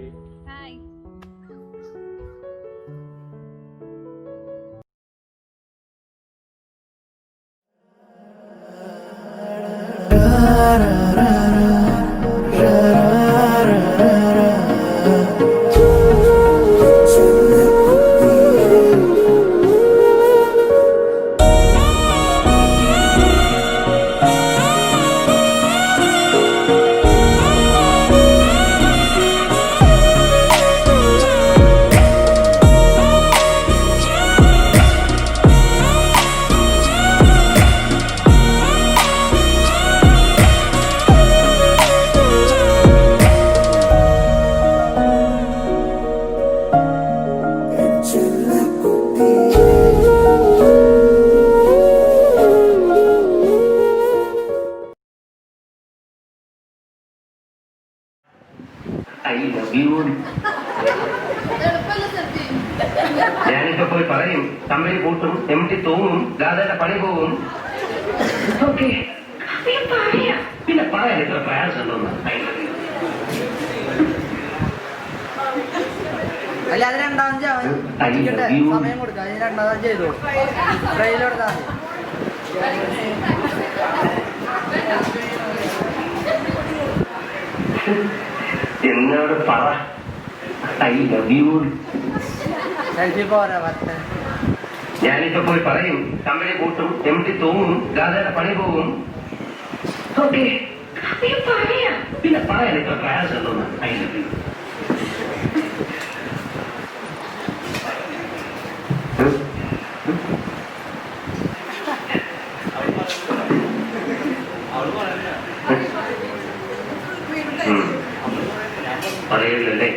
ഞാനിപ്പോ പോയി പറയും, തമ്മിൽ കൂട്ടും, എംറ്റി തൂങ്ങും, ദാദയുടെ പണി പോവും. ഓക്കെ. പിന്നെ പറയാൻ ഇത്ര പ്രയാസമുണ്ടോന്ന് അല്ല അത് രണ്ടാമത് സമയം കൊടുക്കാം. അതിന് രണ്ടാമത് ചെയ്തോ, ട്രെയിൽ കൊടുത്താൽ എന്നോട് പറ ഐ ലവ് യു. സെൽഫി പോരാ പറ്റ. ഞാനിപ്പോ പോയി പറയും, കമ്പനി കൂട്ടും, എംടി തോന്നും, ഗാഥയുടെ പണി പോകും. ഓക്കെ പിന്നെ പറയാൻ ഇത്ര പ്രയാസമുണ്ടോന്ന് ഐ ലവ് യു. പറയില്ലല്ലേ?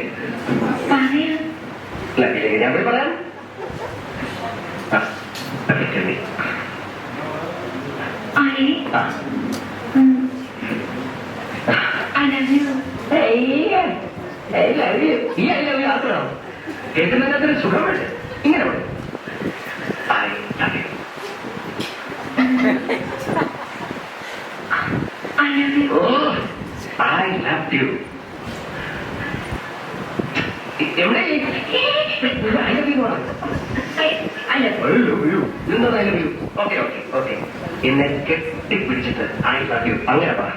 ഞാൻ പോയി പറയാം. കേൾക്കുന്നതിനകത്തൊരു സുഖമുണ്ട്. ഇങ്ങനെ പറയും, I love you. എവിടെ ഓക്കെ എന്നെ കെട്ടിപ്പിടിച്ചിട്ട് ഐ ലവ് യു അങ്ങനെ പറ.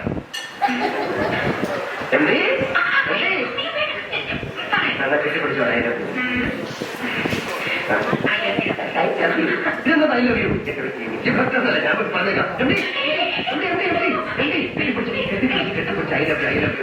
എവിടെ കെട്ടിപ്പിടിച്ചോ ഐ ലവ് യു. ഇതെന്താ ഐ ലവ് യു? ഞാൻ പറഞ്ഞേക്കാം. കെട്ടിപ്പിടിച്ച് I love you I love you.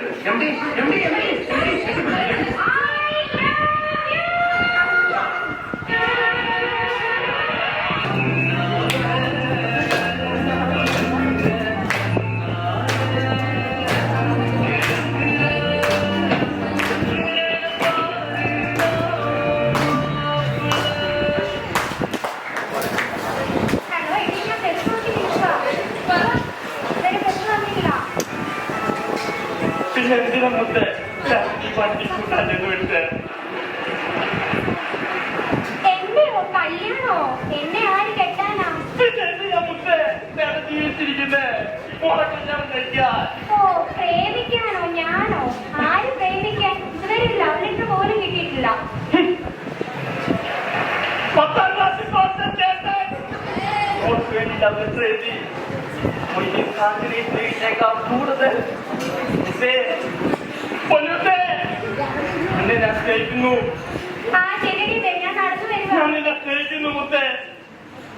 കല്യാണോ? എന്നെ ആര് കെട്ടാനാ? ഓ, പ്രേമിക്കാനോ? ഞാനോ? ആര് പ്രേമിക്കാൻ? ഇതുവരെ ലവ് ലെറ്റർ പോലും കിട്ടിയിട്ടില്ല. ആ ശരി, ഞാൻ നടന്നു വരുവാ.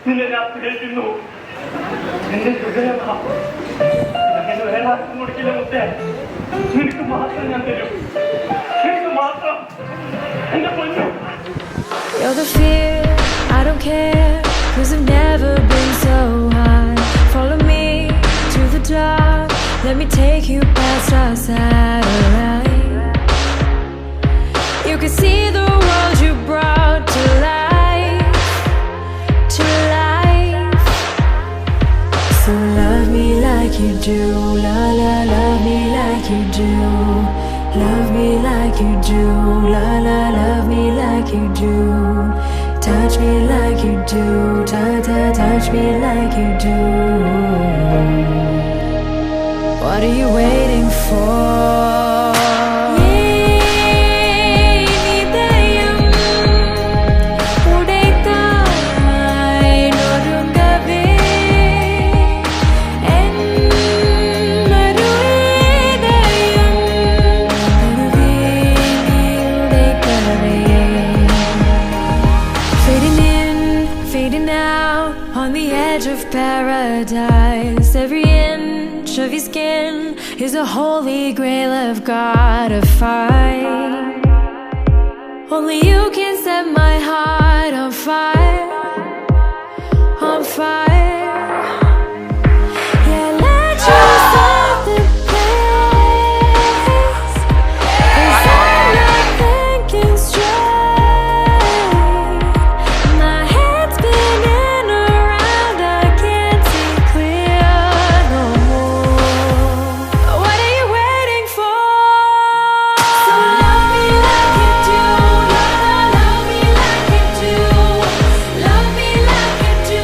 നിന്നെ ഞാൻ സ്നേഹിക്കുന്നു. നിന്റെ ഹൃദയമാ എന്നെ വേറെ ആർക്കും കൊടുക്കില്ല മുത്തേ. നിനക്ക് മാത്രം ഞാൻ തരും, നിനക്ക് മാത്രം എന്റെ പൊന്നു. You're the fear, I don't care, 'cause I've never been so high. Follow me to the dark, let me take you past our satellite. You can see the world you brought to life, to life. So love me like you do, la la, love me like you do. Love me like you do, la la, love me like you do. Touch me like you do, touch me like you do. What are you waiting for? Paradise, every inch of your skin is a holy grail I've gotta find. Only you can set my heart on fire, on fire. Yeah, let you set the pace, 'cause I'm not thinking straight. My head's spinning around, I can't see clear no more. What are you waiting for? So love me like you do, love me like you do. Love me like you do,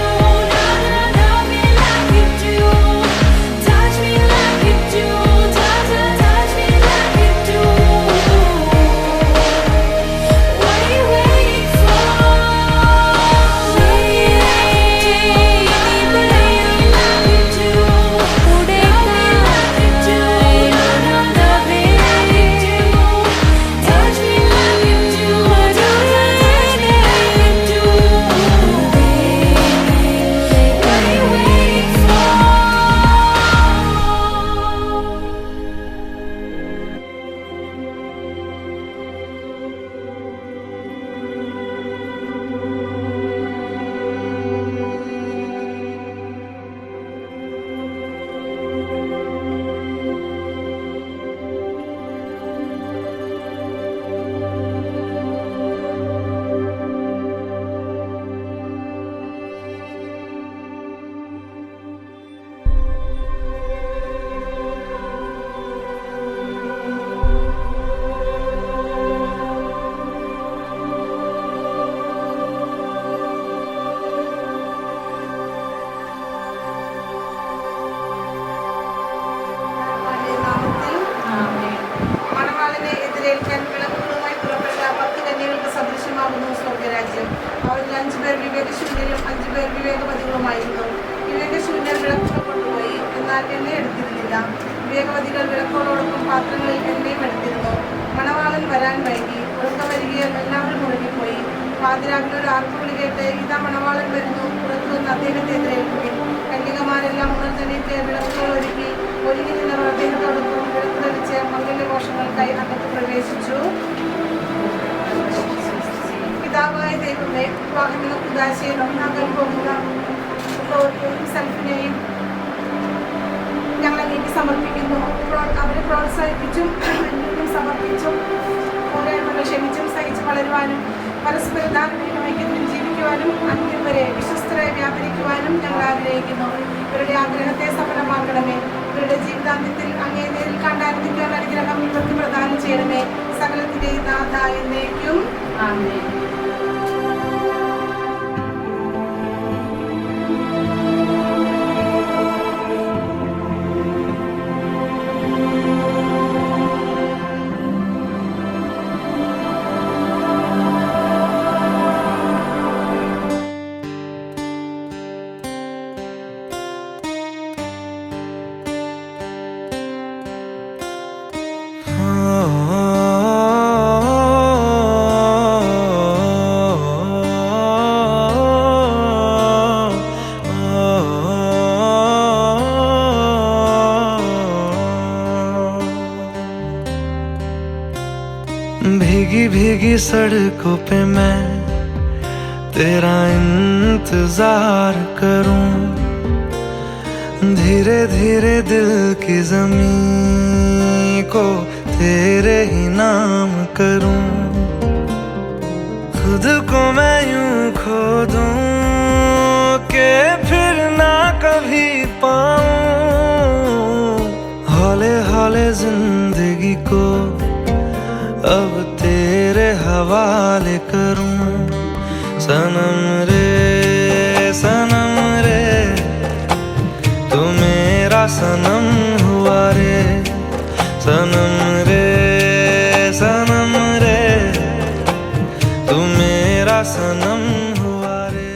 വിവേകവതികളുമായിരുന്നു. വിവേകശൂന്യർ വിളക്കുകൾ കൊണ്ടുപോയി, എന്നാൽ എന്നെ എടുത്തിരുന്നില്ല. വിവേകവതികൾ വിളക്കുകളോടൊപ്പം പാത്രങ്ങളിൽ എന്നെയും എടുത്തിരുന്നു. മണവാളൻ വരാൻ വൈകി. ഉറക്ക വരികയിൽ എല്ലാവരും മുടങ്ങിപ്പോയി. പാതിരാവിലെ ഒരു ആർപ്പുവിളി കേട്ട്, ഇതാ മണവാളൻ വരുന്നു, പുറത്തു നിന്ന് അദ്ദേഹത്തെ എതിരേൽക്കുവിൻ. കന്യകമാരെല്ലാം ഉണർന്നെണീറ്റ് വിളക്കുകൾ ഒരുക്കി ഒരുങ്ങി നിന്നവർ അദ്ദേഹത്തോടൊപ്പം വിളക്ക് തെളിച്ച് മംഗല്യഘോഷങ്ങൾക്കായി അകത്ത് പ്രവേശിച്ചു. പിതാവായ ദൈവമേ, വിവാഹമെന്ന ഉദാശയെ നന്നാകാൻ പോകുന്ന ഗ്ലോറിയെയും സെൽഫിനെയും ഞങ്ങൾ അങ്ങേക്ക് സമർപ്പിക്കുന്നു. അവരെ പ്രോത്സാഹിപ്പിച്ചും സമർപ്പിച്ചും പോരായ്മകൾ ക്ഷമിച്ചും സഹിച്ച് വളരുവാനും പരസ്പര ധാരണയിലും ഐക്യത്തിൽ ജീവിക്കുവാനും അന്ത്യം വരെ വിശ്വസ്തരായി വ്യാപരിക്കുവാനും ഞങ്ങൾ ആഗ്രഹിക്കുന്നു. ഇവരുടെ ആഗ്രഹത്തെ സഫലമാക്കണമേ. ഇവരുടെ ജീവിതാന്ത്യത്തിൽ അങ്ങേ നേരിൽ കണ്ടാനന്ദിക്കാനുള്ള അനുഗ്രഹം ഇവർക്ക് പ്രദാനം ചെയ്യണമേ. സകലത്തിന്റെയും നാഥ എന്നേക്കും ആമേൻ. भीगी भीगी सड़कों पे मैं तेरा इंतजार करूं, धीरे धीरे दिल की ज़मीं को तेरे ही नाम करूं। खुद को मैं यूं खो दूं कि फिर ना कभी पाऊं। हौले हौले जिंदगी को अब तेरे हवाले करूं। सनम रे तू मेरा सनम हुआ रे। सनम रे तू मेरा सनम हुआ रे।